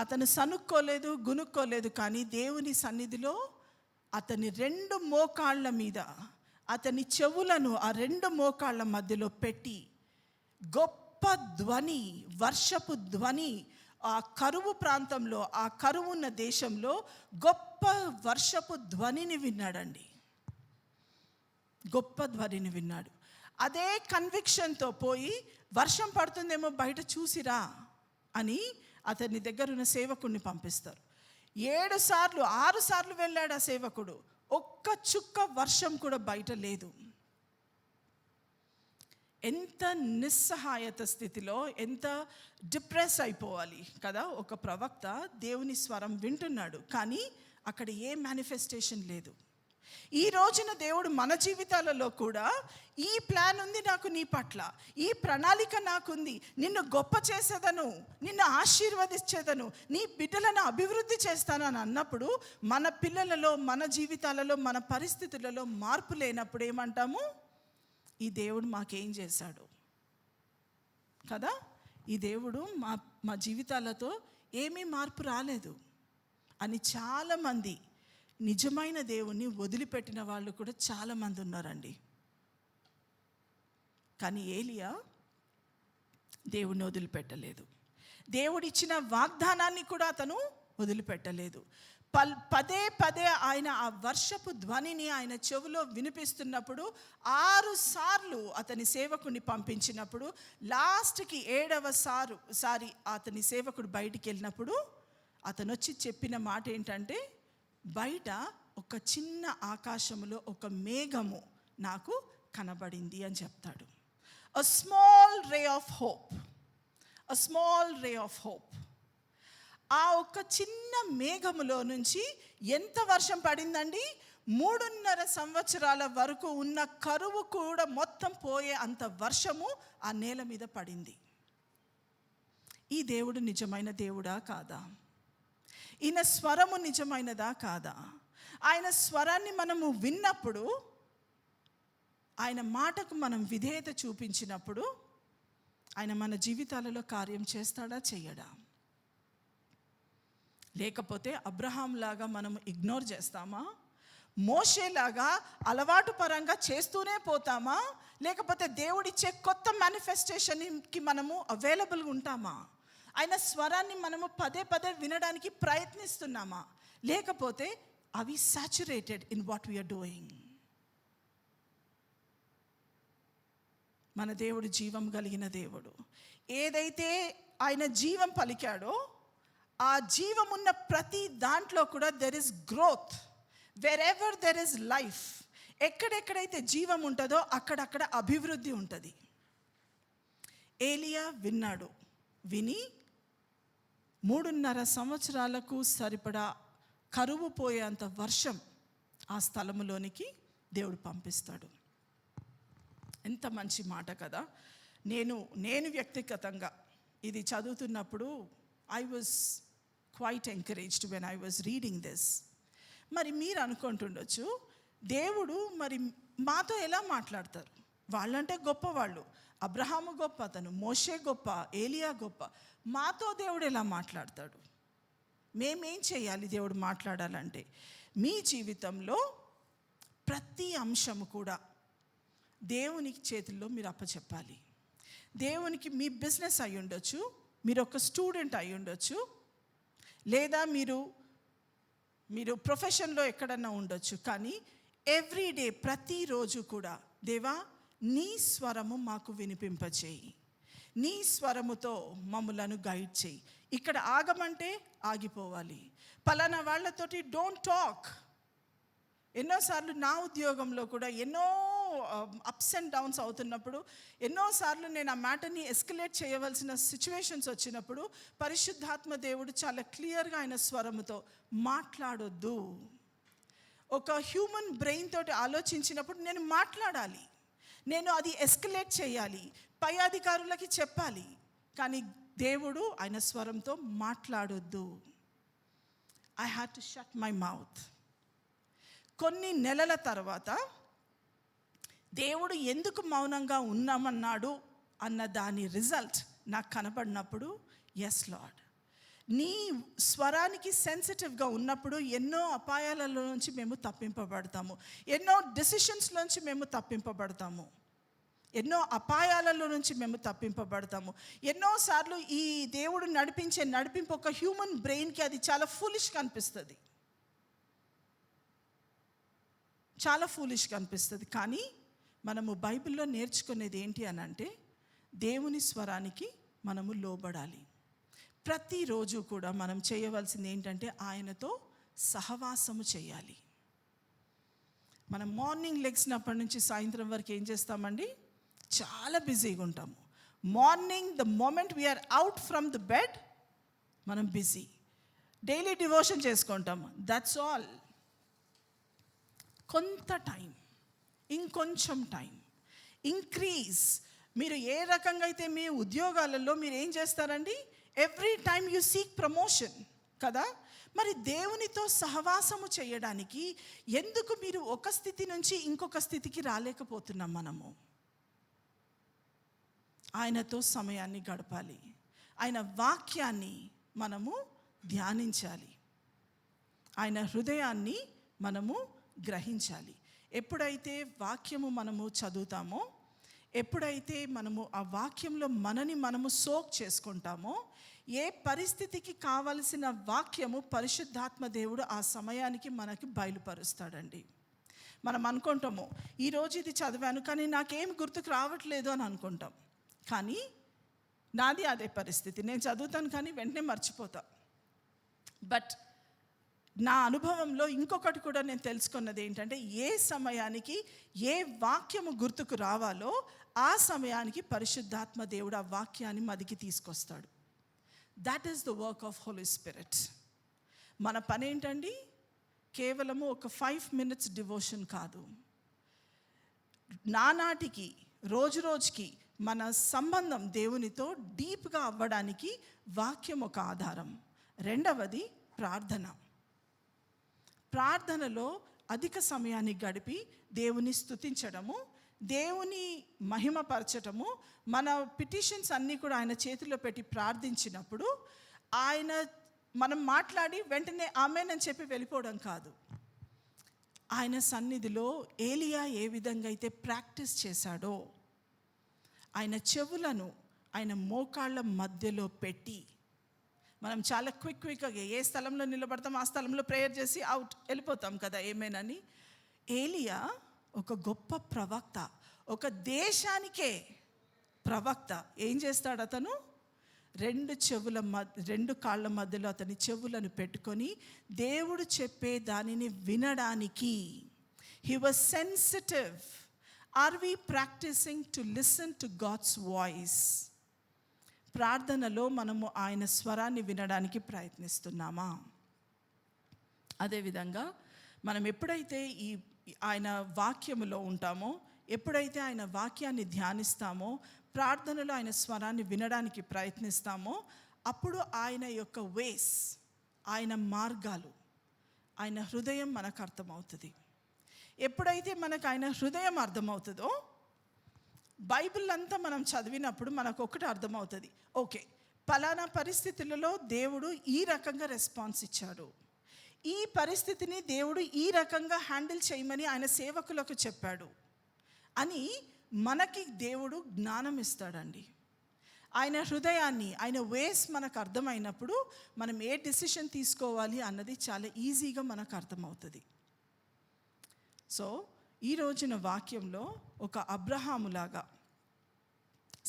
[SPEAKER 3] అతను సనుక్కోలేదు, గునుక్కోలేదు, కానీ దేవుని సన్నిధిలో అతని 2 మోకాళ్ళ మీద, అతని చెవులను ఆ 2 మోకాళ్ళ మధ్యలో పెట్టి గొప్ప ధ్వని, వర్షపు ధ్వని, ఆ కరువు ప్రాంతంలో, ఆ కరువు ఉన్న దేశంలో గొప్ప వర్షపు ధ్వనిని విన్నాడండి. గొప్ప ధ్వనిని విన్నాడు. అదే కన్విక్షన్తో పోయి వర్షం పడుతుందేమో బయట చూసిరా అని అతని దగ్గర ఉన్న సేవకుడిని పంపిస్తారు. 6 సార్లు వెళ్ళాడు ఆ సేవకుడు. ఒక్క చుక్క వర్షం కూడా బయట లేదు. ఎంత నిస్సహాయత స్థితిలో, ఎంత డిప్రెస్ అయిపోవాలి కదా. ఒక ప్రవక్త దేవుని స్వరం వింటున్నాడు, కానీ అక్కడ ఏ మేనిఫెస్టేషన్ లేదు. ఈ రోజున దేవుడు మన జీవితాలలో కూడా ఈ ప్లాన్ ఉంది నాకు నీ పట్ల, ఈ ప్రణాళిక నాకుంది, నిన్ను గొప్ప చేసేదను, నిన్ను ఆశీర్వదించేదను, నీ బిడ్డలను అభివృద్ధి చేస్తాను అని అన్నప్పుడు మన పిల్లలలో, మన జీవితాలలో, మన పరిస్థితులలో మార్పు లేనప్పుడు ఏమంటాము, ఈ దేవుడు మాకేం చేశాడు కదా, ఈ దేవుడు మా జీవితాలతో ఏమీ మార్పు రాలేదు అని చాలామంది నిజమైన దేవుణ్ణి వదిలిపెట్టిన వాళ్ళు కూడా చాలామంది ఉన్నారండి. కానీ ఏలియా దేవుణ్ణి వదిలిపెట్టలేదు. దేవుడిచ్చిన వాగ్దానాన్ని కూడా అతను వదిలిపెట్టలేదు. పదే ఆయన ఆ వర్షపు ధ్వనిని ఆయన చెవిలో వినిపిస్తున్నప్పుడు 6 సార్లు అతని సేవకుడిని పంపించినప్పుడు లాస్ట్కి 7వ సారి అతని సేవకుడు బయటికి వెళ్ళినప్పుడు అతను వచ్చి చెప్పిన మాట ఏంటంటే, బయట ఒక చిన్న ఆకాశంలో ఒక మేఘము నాకు కనబడింది అని చెప్తాడు. A small ray of hope. ఆ ఒక చిన్న మేఘములో నుంచి ఎంత వర్షం పడిందండి? 3.5 సంవత్సరాల వరకు ఉన్న కరువు కూడా మొత్తం పోయే అంత వర్షము ఆ నేల మీద పడింది. ఈ దేవుడు నిజమైన దేవుడా కాదా? ఈయన స్వరము నిజమైనదా కాదా? ఆయన స్వరాన్ని మనము విన్నప్పుడు, ఆయన మాటకు మనం విధేయత చూపించినప్పుడు ఆయన మన జీవితాలలో కార్యం చేస్తాడా చెయ్యడా? లేకపోతే అబ్రహాం లాగా మనం ఇగ్నోర్ చేస్తామా? మోషేలాగా అలవాటు పరంగా చేస్తూనే పోతామా? లేకపోతే దేవుడిచ్చే కొత్త మేనిఫెస్టేషన్కి మనము అవైలబుల్గా ఉంటామా? ఆయన స్వరాన్ని మనము పదే పదే వినడానికి ప్రయత్నిస్తున్నామా? లేకపోతే అవి saturated in what we are doing? మన దేవుడు జీవం కలిగిన దేవుడు. ఏదైతే ఆయన జీవం పలికాడో ఆ జీవం ఉన్న ప్రతి దాంట్లో కూడా there is growth. Where ever there is life, ఎక్కడెక్కడైతే జీవం ఉంటుందో అక్కడక్కడ అభివృద్ధి ఉంటుంది. ఏలియా విన్నాడు. విని 3.5 సంవత్సరాలకు సరిపడా కరువు పోయేంత వర్షం ఆ స్థలములోనికి దేవుడు పంపిస్తాడు. ఎంత మంచి మాట కదా. నేను వ్యక్తిగతంగా ఇది చదువుతున్నప్పుడు I was quite encouraged when I was reading this. మరి మీరు అనుకుంటుండొచ్చు, దేవుడు మరి మాతో ఎలా మాట్లాడతారు? వాళ్ళంటే గొప్పవాళ్ళు, అబ్రహాము గొప్ప, అతను మోషే గొప్ప, ఏలియా గొప్ప, మాతో దేవుడు ఎలా మాట్లాడతాడు? మేమేం చేయాలి దేవుడు మాట్లాడాలంటే? మీ జీవితంలో ప్రతి అంశము కూడా దేవునికి చేతుల్లో మీరు అప్పచెప్పాలి. దేవునికి మీ బిజినెస్ అయి ఉండొచ్చు, మీరు ఒక స్టూడెంట్ అయి ఉండొచ్చు, లేదా మీరు ప్రొఫెషన్లో ఎక్కడన్నా ఉండొచ్చు. కానీ ఎవ్రీడే, ప్రతిరోజు కూడా దేవా నీ స్వరము మాకు వినిపింపచేయి, నీ స్వరముతో మమ్ములను గైడ్ చేయి. ఇక్కడ ఆగమంటే ఆగిపోవాలి. పలానా వాళ్ళతోటి డోంట్ టాక్. ఎన్నోసార్లు నా ఉద్యోగంలో కూడా ఎన్నో అప్స్ అండ్ డౌన్స్ అవుతున్నప్పుడు, ఎన్నోసార్లు నేను ఆ మ్యాటర్ని ఎస్కలేట్ చేయవలసిన సిచ్యువేషన్స్ వచ్చినప్పుడు పరిశుద్ధాత్మ దేవుడు చాలా క్లియర్గా ఆయన స్వరముతో మాట్లాడొద్దు. ఒక హ్యూమన్ బ్రెయిన్ తోటి ఆలోచించినప్పుడు నేను మాట్లాడాలి, నేను అది ఎస్కలేట్ చేయాలి, పై అధికారులకి చెప్పాలి. కానీ దేవుడు ఆయన స్వరంతో మాట్లాడొద్దు. I had to shut my mouth. కొన్ని నెలల తర్వాత దేవుడు ఎందుకు మౌనంగా ఉన్నామన్నాడు అన్న దాని రిజల్ట్ నాకు కనపడినప్పుడు, ఎస్ లార్డ్, నీ స్వరానికి సెన్సిటివ్గా ఉన్నప్పుడు ఎన్నో అపాయాలలో నుంచి మేము తప్పింపబడతాము, ఎన్నో డెసిషన్స్లోంచి మేము తప్పింపబడతాము, ఎన్నో అపాయాలలో నుంచి మేము తప్పింపబడతాము. ఎన్నోసార్లు ఈ దేవుడు నడిపించే నడిపింపు ఒక హ్యూమన్ బ్రెయిన్కి అది చాలా ఫూలిష్గా అనిపిస్తుంది, చాలా ఫూలిష్గా అనిపిస్తుంది. కానీ మనము బైబిల్లో నేర్చుకునేది ఏంటి అని అంటే, దేవుని స్వరానికి మనము లోబడాలి. ప్రతిరోజు కూడా మనం చేయవలసింది ఏంటంటే ఆయనతో సహవాసము చేయాలి. మనం మార్నింగ్ లెగ్సినప్పటి నుంచి సాయంత్రం వరకు ఏం చేస్తామండి? చాలా బిజీగా ఉంటాము. Morning the moment we are out from the bed మనం బిజీ. డైలీ డివోషన్ చేసుకుంటాము, దట్స్ ఆల్. కొంత టైం, ఇంకొంచెం టైం ఇంక్రీజ్. మీరు ఏ రకంగా అయితే మీ ఉద్యోగాలలో మీరు ఏం చేస్తారండి? Every time you seek promotion కదా. మరి దేవునితో సహవాసము చేయడానికి ఎందుకు మీరు ఒక స్థితి నుంచి ఇంకొక స్థితికి రాలేకపోతున్నాం? మనము ఆయనతో సమయాన్ని గడపాలి, ఆయన వాక్యాన్ని మనము ధ్యానించాలి, ఆయన హృదయాన్ని మనము గ్రహించాలి. ఎప్పుడైతే వాక్యము మనము చదువుతామో, ఎప్పుడైతే మనము ఆ వాక్యంలో మనము సోక్ చేసుకుంటామో, ఏ పరిస్థితికి కావలసిన వాక్యము పరిశుద్ధాత్మ దేవుడు ఆ సమయానికి మనకి బయలుపరుస్తాడండి. మనం అనుకుంటాము, ఈరోజు ఇది చదివాను కానీ నాకేం గుర్తుకు రావట్లేదు అని అనుకుంటాం. కానీ నాది అదే పరిస్థితి. నేను చదువుతాను కానీ వెంటనే మర్చిపోతా. బట్ నా అనుభవంలో ఇంకొకటి కూడా నేను తెలుసుకున్నది ఏంటంటే, ఏ సమయానికి ఏ వాక్యము గుర్తుకు రావాలో ఆ సమయానికి పరిశుద్ధాత్మ దేవుడు ఆ వాక్యాన్ని మదికి తీసుకొస్తాడు. That is the work of Holy Spirit. మన పని ఏంటండి? కేవలము ఒక 5 minutes డివోషన్ కాదు. నానాటికి, రోజుకి మన సంబంధం దేవునితో డీప్గా అవ్వడానికి వాక్యం ఒక ఆధారం. రెండవది ప్రార్థనలో అధిక సమయాన్ని గడిపి దేవుని స్తుతించడము, దేవుని మహిమపరచటము, మన పిటిషన్స్ అన్నీ కూడా ఆయన చేతిలో పెట్టి ప్రార్థించినప్పుడు మనం మాట్లాడి వెంటనే ఆమేన్ అని చెప్పి వెళ్ళిపోవడం కాదు. ఆయన సన్నిధిలో ఏలియా ఏ విధంగా అయితే ప్రాక్టీస్ చేశాడో, ఆయన చెవులను ఆయన మోకాళ్ళ మధ్యలో పెట్టి, మనం చాలా క్విక్గా ఏ స్థలంలో నిలబడతాం ఆ స్థలంలో ప్రేయర్ చేసి అవుట్ వెళ్ళిపోతాం కదా ఏమేనని. ఏలియా ఒక గొప్ప ప్రవక్త, ఒక దేశానికే ప్రవక్త. ఏం చేస్తాడు అతను? రెండు కాళ్ళ మధ్యలో అతని చెవులను పెట్టుకొని దేవుడు చెప్పే దానిని వినడానికి. He was sensitive. Are we practising to listen to God's voice? ప్రార్థనలో మనము ఆయన స్వరాన్ని వినడానికి ప్రయత్నిస్తున్నామా? అదేవిధంగా మనం ఎప్పుడైతే ఆయన వాక్యములో ఉంటామో, ఎప్పుడైతే ఆయన వాక్యాన్ని ధ్యానిస్తామో, ప్రార్థనలో ఆయన స్వరాన్ని వినడానికి ప్రయత్నిస్తామో, అప్పుడు ఆయన యొక్క వేస్, ఆయన మార్గాలు, ఆయన హృదయం మనకు అర్థమవుతుంది. ఎప్పుడైతే మనకు ఆయన హృదయం అర్థమవుతుందో, బైబిల్ అంతా మనం చదివినప్పుడు మనకు ఒకటి అర్థమవుతుంది. ఓకే, పలానా పరిస్థితులలో దేవుడు ఈ రకంగా రెస్పాన్స్ ఇచ్చాడు, ఈ పరిస్థితిని దేవుడు ఈ రకంగా హ్యాండిల్ చేయమని ఆయన సేవకులకు చెప్పాడు అని మనకి దేవుడు జ్ఞానం ఇస్తాడండి. ఆయన హృదయాన్ని, ఆయన వేస్ మనకు అర్థమైనప్పుడు మనం ఏ డెసిషన్ తీసుకోవాలి అన్నది చాలా ఈజీగా మనకు అర్థమవుతుంది. సో ఈ రోజున వాక్యంలో ఒక అబ్రహాములాగా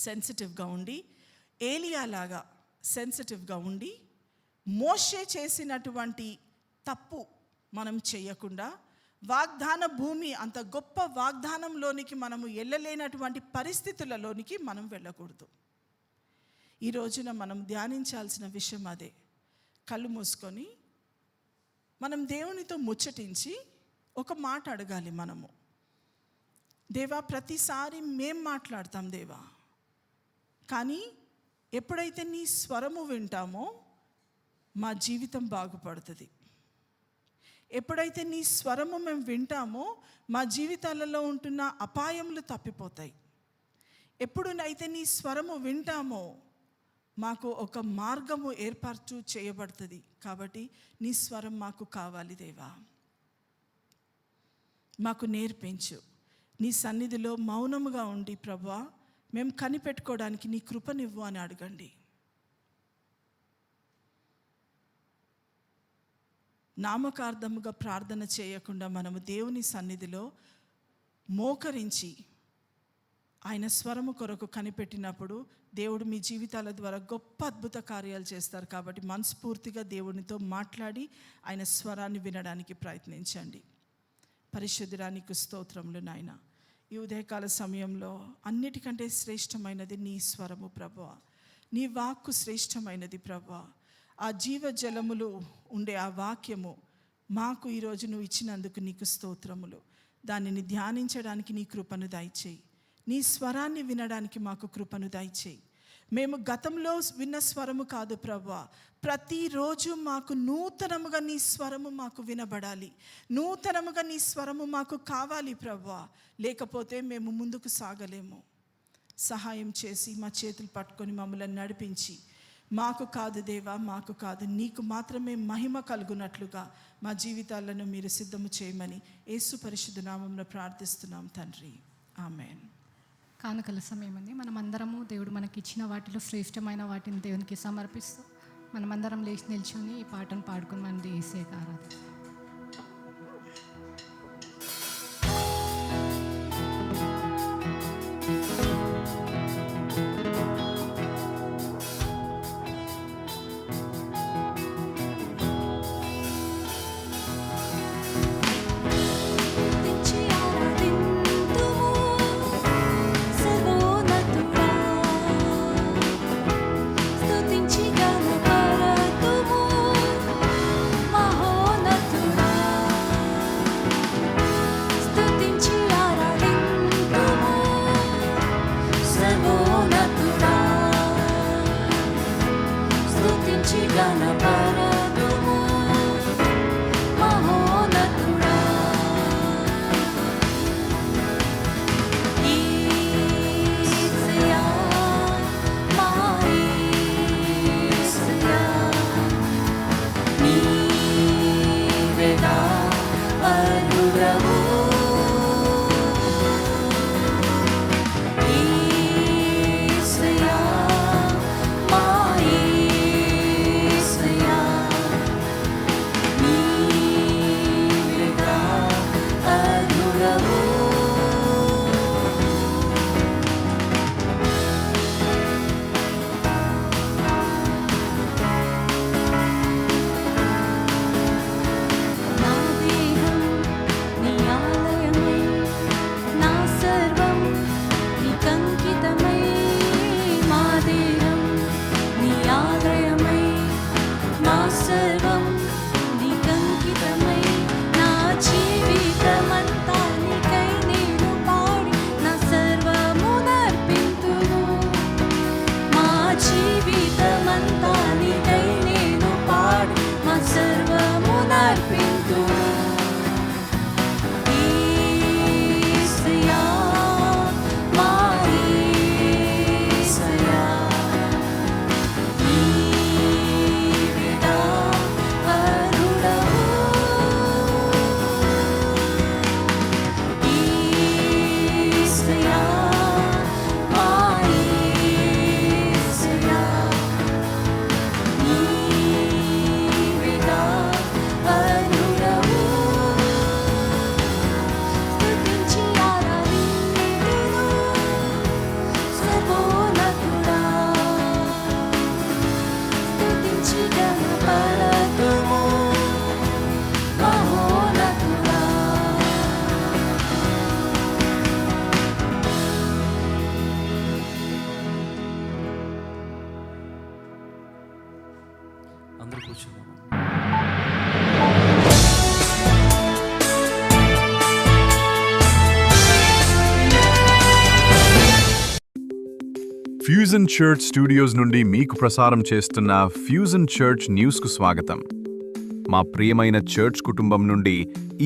[SPEAKER 3] సెన్సిటివ్గా ఉండి, ఏలియాలాగా సెన్సిటివ్గా ఉండి, మోషే చేసినటువంటి తప్పు మనం చేయకుండా, వాగ్దాన భూమి అంత గొప్ప వాగ్దానంలోనికి మనము వెళ్ళలేనటువంటి పరిస్థితులలోనికి మనం వెళ్ళకూడదు. ఈ రోజున మనం ధ్యానించాల్సిన విషయం అదే. కళ్ళు మూసుకొని మనం దేవునితో ముచ్చటించి ఒక మాట అడగాలి. మనము, దేవా, ప్రతిసారి మేం మాట్లాడతాం దేవా, కానీ ఎప్పుడైతే నీ స్వరము వింటామో మా జీవితం బాగుపడుతుంది. ఎప్పుడైతే నీ స్వరము మేము వింటామో మా జీవితాలలో ఉంటున్న అపాయములు తప్పిపోతాయి. ఎప్పుడైతే నీ స్వరము వింటామో మాకు ఒక మార్గము ఏర్పాటు చేయబడుతుంది. కాబట్టి నీ స్వరం మాకు కావాలి దేవా, మాకు నేర్పించు. నీ సన్నిధిలో మౌనముగా ఉండి ప్రభువా మేము కనిపెట్టుకోవడానికి నీ కృపనివ్వు అని అడగండి. నామకార్థముగా ప్రార్థన చేయకుండా మనము దేవుని సన్నిధిలో మోకరించి ఆయన స్వరము కొరకు కనిపెట్టినప్పుడు దేవుడు మీ జీవితాల ద్వారా గొప్ప అద్భుత కార్యాలు చేస్తారు. కాబట్టి మనస్ఫూర్తిగా దేవునితో మాట్లాడి ఆయన స్వరాన్ని వినడానికి ప్రయత్నించండి. పరిశుద్ధురానికి స్తోత్రములు నాయన. ఈ ఉదయకాల సమయంలో అన్నిటికంటే శ్రేష్టమైనది నీ స్వరము ప్రభువా, నీ వాక్కు శ్రేష్టమైనది ప్రభువా. ఆ జీవజలములు ఉండే ఆ వాక్యము మాకు ఈరోజు నువ్వు ఇచ్చినందుకు నీకు స్తోత్రములు. దానిని ధ్యానించడానికి నీ కృపను దయచేయి. నీ స్వరాన్ని వినడానికి మాకు కృపను దయచేయి. మేము గతంలో విన్న స్వరము కాదు ప్రభువా, ప్రతిరోజు మాకు నూతనముగా నీ స్వరము మాకు వినబడాలి. నూతనముగా నీ స్వరము మాకు కావాలి ప్రభువా, లేకపోతే మేము ముందుకు సాగలేము. సహాయం చేసి మా చేతులు పట్టుకొని మమ్మల్ని నడిపించి, మాకు కాదు దేవా, మాకు కాదు, నీకు మాత్రమే మహిమ కలుగునట్లుగా మా జీవితాలను మీరు సిద్ధము చేయమని యేసు పరిశుద్ధ నామములో ప్రార్థిస్తున్నాం తండ్రి, ఆమేన్.
[SPEAKER 1] కానుకల సమయం అండి. మనమందరము దేవుడు మనకి ఇచ్చిన వాటిలో శ్రేష్టమైన వాటిని దేవునికి సమర్పిస్తూ మనమందరం లేచి నిల్చుని ఈ పాటను పాడుకుని మనది యేసయ్యకు ఆరాధన.
[SPEAKER 4] స్తుతించి గణపరతుము మహోన్నతుడా.
[SPEAKER 2] కూర్చోండి.
[SPEAKER 4] ఫ్యూజన్ చర్చ్ స్టూడియోస్ నుండి మీకు ప్రసారం చేస్తున్న ఫ్యూజన్ చర్చ్ న్యూస్కు స్వాగతం. మా ప్రియమైన చర్చ్ కుటుంబం నుండి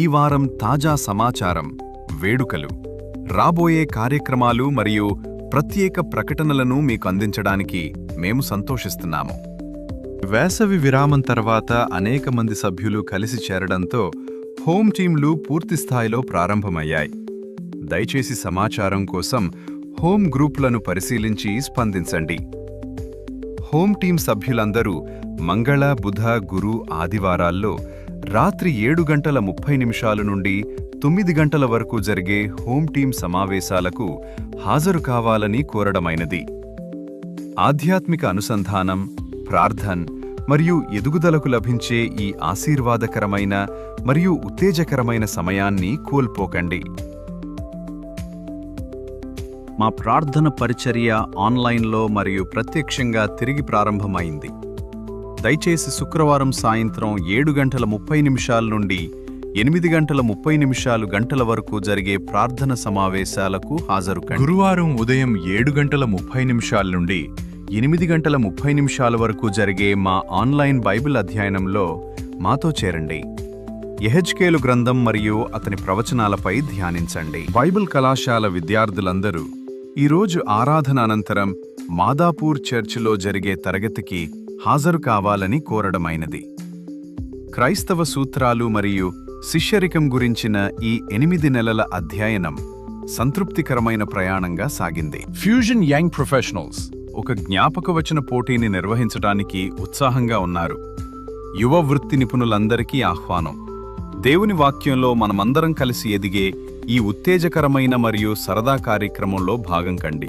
[SPEAKER 4] ఈ వారం తాజా సమాచారం, వేడుకలు, రాబోయే కార్యక్రమాలు మరియు ప్రత్యేక ప్రకటనలను మీకు అందించడానికి మేము సంతోషిస్తున్నాము. వేసవి విరామం తర్వాత అనేక మంది సభ్యులు కలిసి చేరడంతో హోమ్ టీంలు పూర్తిస్థాయిలో ప్రారంభమయ్యాయి. దయచేసి సమాచారం కోసం హోమ్ గ్రూపులను పరిశీలించి స్పందించండి. హోమ్ టీం సభ్యులందరూ మంగళ, బుధ, గురు, ఆదివారాల్లో రాత్రి 7:30 నుండి 9 వరకు జరిగే హోమ్ టీం సమావేశాలకు హాజరు కావాలని కోరడమైనది. ఆధ్యాత్మిక అనుసంధానం, ప్రార్థన మరియు ఎదుగుదలకు లభించే ఈ ఆశీర్వాదకరమైన మరియు ఉత్తేజకరమైన సమయాన్ని కోల్పోకండి. మా ప్రార్థన పరిచర్య ఆన్లైన్లో మరియు ప్రత్యక్షంగా తిరిగి ప్రారంభమైంది. దయచేసి శుక్రవారం సాయంత్రం 7:30 నుండి 8:30 వరకు జరిగే ప్రార్థన సమావేశాలకు హాజరు కండి. గురువారం ఉదయం 7:30 నుండి 8:30 వరకు జరిగే మా ఆన్లైన్ బైబిల్ అధ్యయనంలో మాతో చేరండి. యెహెజ్కేలు గ్రంథం మరియు అతని ప్రవచనాలపై ధ్యానించండి. బైబిల్ కళాశాల విద్యార్థులందరూ ఈరోజు ఆరాధన అనంతరం మాదాపూర్ చర్చిలో జరిగే తరగతికి హాజరు కావాలని కోరడమైనది. క్రైస్తవ సూత్రాలు మరియు శిష్యరికం గురించిన ఈ 8 నెలల అధ్యయనం సంతృప్తికరమైన ప్రయాణంగా సాగింది. ఫ్యూజన్ యంగ్ ప్రొఫెషనల్స్ ఒక జ్ఞాపకవచన పోటీని నిర్వహించడానికి ఉత్సాహంగా ఉన్నారు. యువ వృత్తి నిపుణులందరికీ ఆహ్వానం. దేవుని వాక్యంలో మనమందరం కలిసి ఎదిగే ఈ ఉత్తేజకరమైన మరియు సరదా కార్యక్రమంలో భాగం కండి.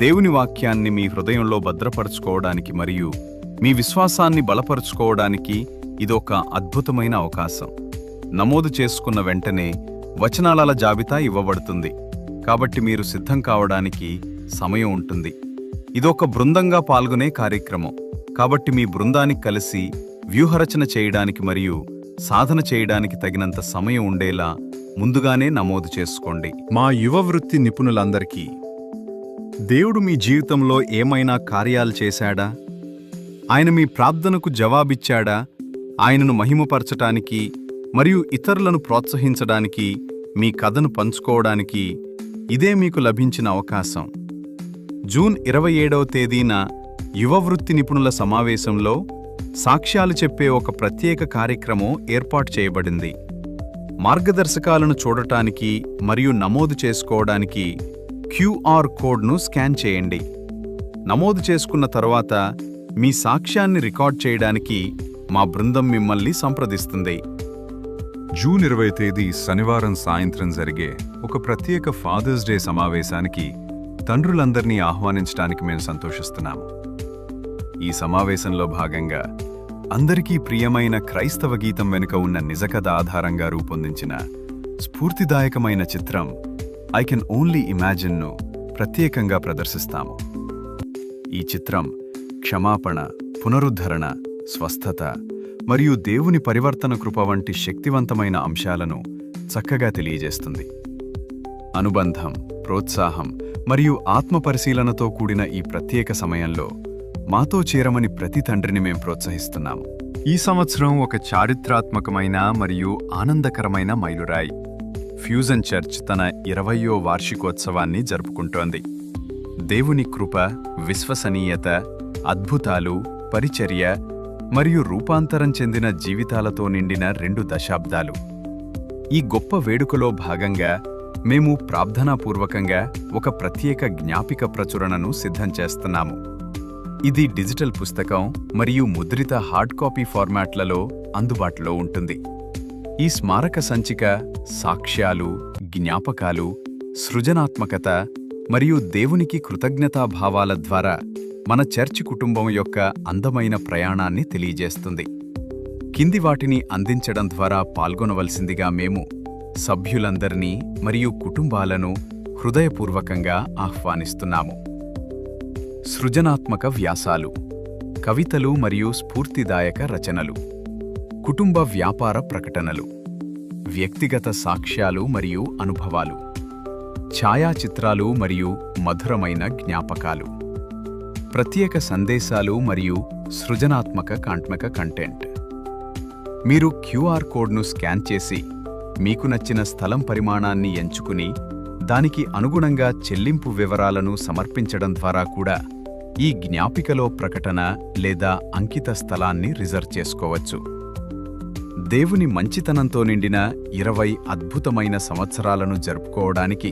[SPEAKER 4] దేవుని వాక్యాన్ని మీ హృదయంలో భద్రపరచుకోవడానికి మరియు మీ విశ్వాసాన్ని బలపరుచుకోవడానికి ఇదొక అద్భుతమైన అవకాశం. నమోదు చేసుకున్న వెంటనే వచనాల జాబితా ఇవ్వబడుతుంది, కాబట్టి మీరు సిద్ధం కావడానికి సమయం ఉంటుంది. ఇదొక బృందంగా పాల్గొనే కార్యక్రమం, కాబట్టి మీ బృందానికి కలిసి వ్యూహరచన చేయడానికి మరియు సాధన చేయడానికి తగినంత సమయం ఉండేలా ముందుగానే నమోదు చేసుకోండి. మా యువ వృత్తి నిపుణులందరికీ దేవుడు మీ జీవితంలో ఏమైనా కార్యాలు చేశాడా? ఆయన మీ ప్రార్థనకు జవాబిచ్చాడా? ఆయనను మహిమపరచటానికి మరియు ఇతరులను ప్రోత్సహించడానికి మీ కథను పంచుకోవడానికి ఇదే మీకు లభించిన అవకాశం. జూన్ 27వ తేదీన యువ వృత్తి నిపుణుల సమావేశంలో సాక్ష్యాలు చెప్పే ఒక ప్రత్యేక కార్యక్రమం ఏర్పాటు చేయబడింది. మార్గదర్శకాలను చూడటానికి మరియు నమోదు చేసుకోవడానికి QR కోడ్ను స్కాన్ చేయండి. నమోదు చేసుకున్న తర్వాత మీ సాక్ష్యాన్ని రికార్డ్ చేయడానికి మా బృందం మిమ్మల్ని సంప్రదిస్తుంది. జూన్ 20వ తేదీ శనివారం సాయంత్రం జరిగే ఒక ప్రత్యేక ఫాదర్స్ డే సమావేశానికి తండ్రులందరినీ ఆహ్వానించడానికి మేము సంతోషిస్తున్నాము. ఈ సమావేశంలో భాగంగా అందరికీ ప్రియమైన క్రైస్తవ గీతం వెనుక ఉన్న నిజకథ ఆధారంగా రూపొందించిన స్ఫూర్తిదాయకమైన చిత్రం ఐ కెన్ ఓన్లీ ఇమాజిన్ను ప్రత్యేకంగా ప్రదర్శిస్తాము. ఈ చిత్రం క్షమాపణ, పునరుద్ధరణ, స్వస్థత మరియు దేవుని పరివర్తన కృప వంటి శక్తివంతమైన అంశాలను చక్కగా తెలియజేస్తుంది. అనుబంధం, ప్రోత్సాహం మరియు ఆత్మపరిశీలనతో కూడిన ఈ ప్రత్యేక సమయంలో మాతో చేరమని ప్రతి తండ్రిని మేం ప్రోత్సహిస్తున్నాము. ఈ సంవత్సరం ఒక చారిత్రాత్మకమైన మరియు ఆనందకరమైన మైలురాయి. ఫ్యూజన్ చర్చ్ తన 20వ వార్షికోత్సవాన్ని జరుపుకుంటోంది. దేవుని కృప, విశ్వసనీయత, అద్భుతాలు, పరిచర్య మరియు రూపాంతరం చెందిన జీవితాలతో నిండిన 2 దశాబ్దాలు. ఈ గొప్ప వేడుకలో భాగంగా మేము ప్రార్థనాపూర్వకంగా ఒక ప్రత్యేక జ్ఞాపిక ప్రచురణను సిద్ధం చేస్తున్నాము. ఇది డిజిటల్ పుస్తకం మరియు ముద్రిత హార్డ్ కాపీ ఫార్మాట్లలో అందుబాటులో ఉంటుంది. ఈ స్మారక సంచిక సాక్ష్యాలు, జ్ఞాపకాలు, సృజనాత్మకత మరియు దేవునికి కృతజ్ఞతాభావాల ద్వారా మన చర్చి కుటుంబం యొక్క అందమైన ప్రయాణాన్ని తెలియజేస్తుంది. కింది వాటిని అందించడం ద్వారా పాల్గొనవలసిందిగా మేము సభ్యులందరినీ మరియు కుటుంబాలను హృదయపూర్వకంగా ఆహ్వానిస్తున్నాము. సృజనాత్మక వ్యాసాలు. కవితలు మరియు స్ఫూర్తిదాయక రచనలు, కుటుంబ వ్యాపార ప్రకటనలు, వ్యక్తిగత సాక్ష్యాలు మరియు అనుభవాలు, ఛాయాచిత్రాలు మరియు మధురమైన జ్ఞాపకాలు, ప్రత్యేక సందేశాలు మరియు సృజనాత్మక కంటెంట్. మీరు క్యూఆర్ కోడ్ను స్కాన్ చేసి మీకు నచ్చిన స్థలం పరిమాణాన్ని ఎంచుకుని దానికి అనుగుణంగా చెల్లింపు వివరాలను సమర్పించడం ద్వారా కూడా ఈ జ్ఞాపికలో ప్రకటన లేదా అంకిత స్థలాన్ని రిజర్వ్ చేసుకోవచ్చు. దేవుని మంచితనంతో నిండిన 20 అద్భుతమైన సంవత్సరాలను జరుపుకోవడానికి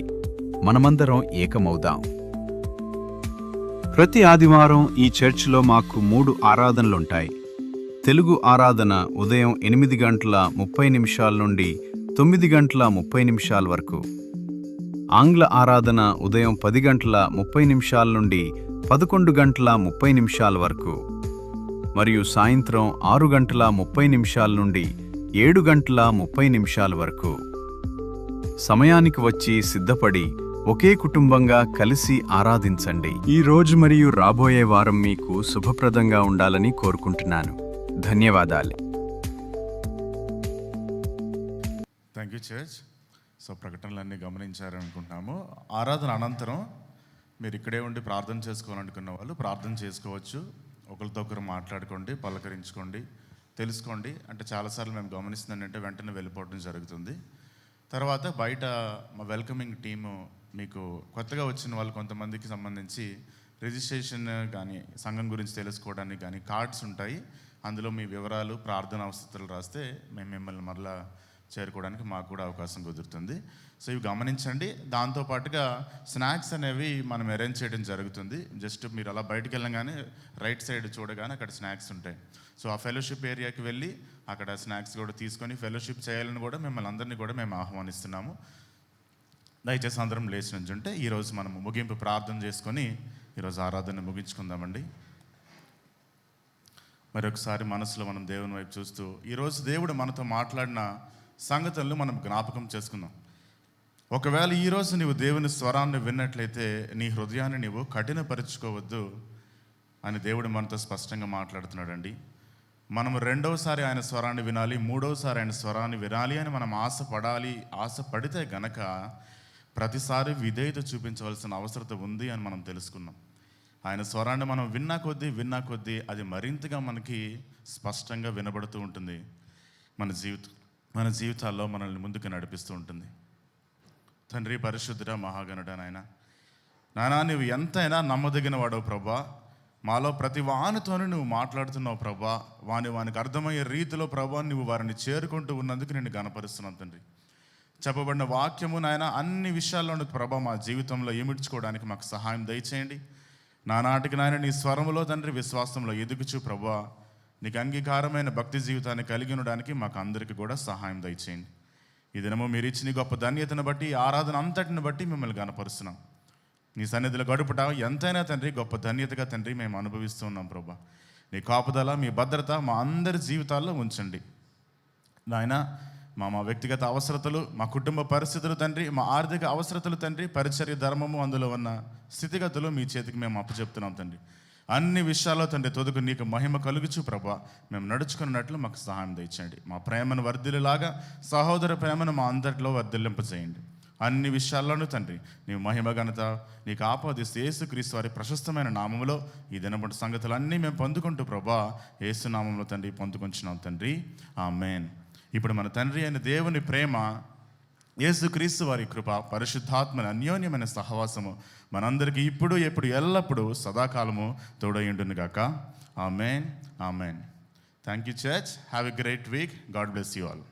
[SPEAKER 4] మనమందరం ఏకమవుదాం. ప్రతి ఆదివారం ఈ చర్చ్లో మాకు 3 ఆరాధనలుంటాయి. తెలుగు ఆరాధన ఉదయం 8:30 నుండి 9:30 వరకు, ఆంగ్ల ఆరాధన ఉదయం 10:30 నుండి 11:30 వరకు మరియు సాయంత్రం 6:30 నుండి 7:30 వరకు. సమయానికి వచ్చి సిద్ధపడి ఒకే కుటుంబంగా కలిసి ఆరాధించండి. ఈ రోజు మరియు రాబోయే వారం మీకు శుభప్రదంగా ఉండాలని కోరుకుంటున్నాను. ధన్యవాదాలు.
[SPEAKER 5] Thank you church. సో ప్రకటనలన్నీ గమనించారనుకుంటున్నాము. ఆరాధన అనంతరం మీరు ఇక్కడే ఉండి ప్రార్థన చేసుకోవాలనుకున్న వాళ్ళు ప్రార్థన చేసుకోవచ్చు. ఒకరితో ఒకరు మాట్లాడుకోండి, పలకరించుకోండి, తెలుసుకోండి. అంటే చాలాసార్లు మేము గమనిస్తుందంటే వెంటనే వెళ్ళిపోవడం జరుగుతుంది. తర్వాత బయట మా వెల్కమింగ్ టీము మీకు కొత్తగా వచ్చిన వాళ్ళు కొంతమందికి సంబంధించి రిజిస్ట్రేషన్ కానీ సంఘం గురించి తెలుసుకోవడానికి కానీ కార్డ్స్ ఉంటాయి. అందులో మీ వివరాలు, ప్రార్థన అవసరాలు రాస్తే మేము మిమ్మల్ని మరలా చేరుకోవడానికి మాకు కూడా అవకాశం కుదురుతుంది. సో ఇవి గమనించండి. దాంతోపాటుగా స్నాక్స్ అనేవి మనం అరేంజ్ చేయడం జరుగుతుంది. జస్ట్ మీరు అలా బయటికి వెళ్ళగానే రైట్ సైడ్ చూడగానే అక్కడ స్నాక్స్ ఉంటాయి. సో ఆ ఫెలోషిప్ ఏరియాకి వెళ్ళి అక్కడ స్నాక్స్ కూడా తీసుకొని ఫెలోషిప్ చేయాలని కూడా మిమ్మల్ని అందరినీ కూడా మేము ఆహ్వానిస్తున్నాము. దయచేసి అందరం లేచి నుంచుంటే ఈరోజు మనం ముగింపు ప్రార్థన చేసుకొని ఈరోజు ఆరాధన ముగించుకుందామండి. మరొకసారి మనసులో మనం దేవుని వైపు చూస్తూ ఈరోజు దేవుడు మనతో మాట్లాడిన సంగతులను మనం జ్ఞాపకం చేసుకుందాం. ఒకవేళ ఈరోజు నీవు దేవుని స్వరాన్ని విన్నట్లయితే నీ హృదయాన్ని నీవు కఠినపరుచుకోవద్దు అని దేవుడు మనతో స్పష్టంగా మాట్లాడుతున్నాడండి. మనం రెండవసారి ఆయన స్వరాన్ని వినాలి, మూడవసారి ఆయన స్వరాన్ని వినాలి అని మనం ఆశపడితే గనక ప్రతిసారి విధేయత చూపించవలసిన అవసరం ఉంది అని మనం తెలుసుకున్నాం. ఆయన స్వరాన్ని మనం విన్నా కొద్దీ అది మరింతగా మనకి స్పష్టంగా వినబడుతూ ఉంటుంది. మన జీవితాల్లో మనల్ని ముందుకు నడిపిస్తూ ఉంటుంది. తండ్రి పరిశుద్ధుడా మహాగణుడా నాయనా నువ్వు ఎంతైనా నమ్మదగిన వాడవు ప్రభా. మాలో ప్రతి వానితోనూ నువ్వు మాట్లాడుతున్నావు ప్రభా. వానికి అర్థమయ్యే రీతిలో ప్రభా నువ్వు వారిని చేరుకుంటూ ఉన్నందుకు నేను గణపరుస్తున్నాను తండ్రి. చెప్పబడిన వాక్యము నాయన అన్ని విషయాల్లోనూ ప్రభా మా జీవితంలో ఇమిడ్చుకోవడానికి మాకు సహాయం దయచేయండి. నానాటికి నాయన నీ స్వరములో తండ్రి విశ్వాసంలో ఎదుగుచు ప్రభా నీకు అంగీకారమైన భక్తి జీవితాన్ని కలిగి ఉండడానికి మాకు అందరికీ కూడా సహాయం దయచేయండి. ఈ దినము మీరు ఇచ్చిన గొప్ప ధన్యతను బట్టి, ఆరాధన అంతటిని బట్టి మిమ్మల్ని గణపరుస్తున్నాం. నీ సన్నిధిలో గడుపుట ఎంతైనా తండ్రి గొప్ప ధన్యతగా తండ్రి మేము అనుభవిస్తూ ఉన్నాం ప్రభా. నీ కాపుదల, మీ భద్రత మా అందరి జీవితాల్లో ఉంచండి నాయన. మా వ్యక్తిగత అవసరతలు, మా కుటుంబ పరిస్థితులు తండ్రి, మా ఆర్థిక అవసరతలు తండ్రి, పరిచర్య ధర్మము అందులో ఉన్న స్థితిగతులు మీ చేతికి మేము అప్పచెప్తున్నాం తండ్రి. అన్ని విషయాల్లో తండ్రి తొదుకు నీకు మహిమ కలుగుచు ప్రభా మేము నడుచుకున్నట్లు మాకు సహాయం దయచేయండి. మా ప్రేమను వర్ధిల్లులాగా సహోదర ప్రేమను మా అందరిలో వర్ధిల్లింపజేయండి. అన్ని విషయాల్లోనూ తండ్రి నీవు మహిమ ఘనత నీకు ఆపాదిస్తే యేసుక్రీస్తు వారి ప్రశస్తమైన నామములో ఈ దినపటి సంగతులన్నీ మేము పొందుకుంటూ ప్రభా యేసు నామంలో తండ్రి పొందుకుంటున్నాం తండ్రి. ఆమేన్. ఇప్పుడు మన తండ్రి అయిన దేవుని ప్రేమ, యేసుక్రీస్తు వారి కృప, పరిశుద్ధాత్మని అన్యోన్యమైన సహవాసము మనందరికీ ఇప్పుడు ఎప్పుడు ఎల్లప్పుడూ సదాకాలము తోడయుండును గాక. Amen. Amen. Thank you church. Have a great week. God bless you all.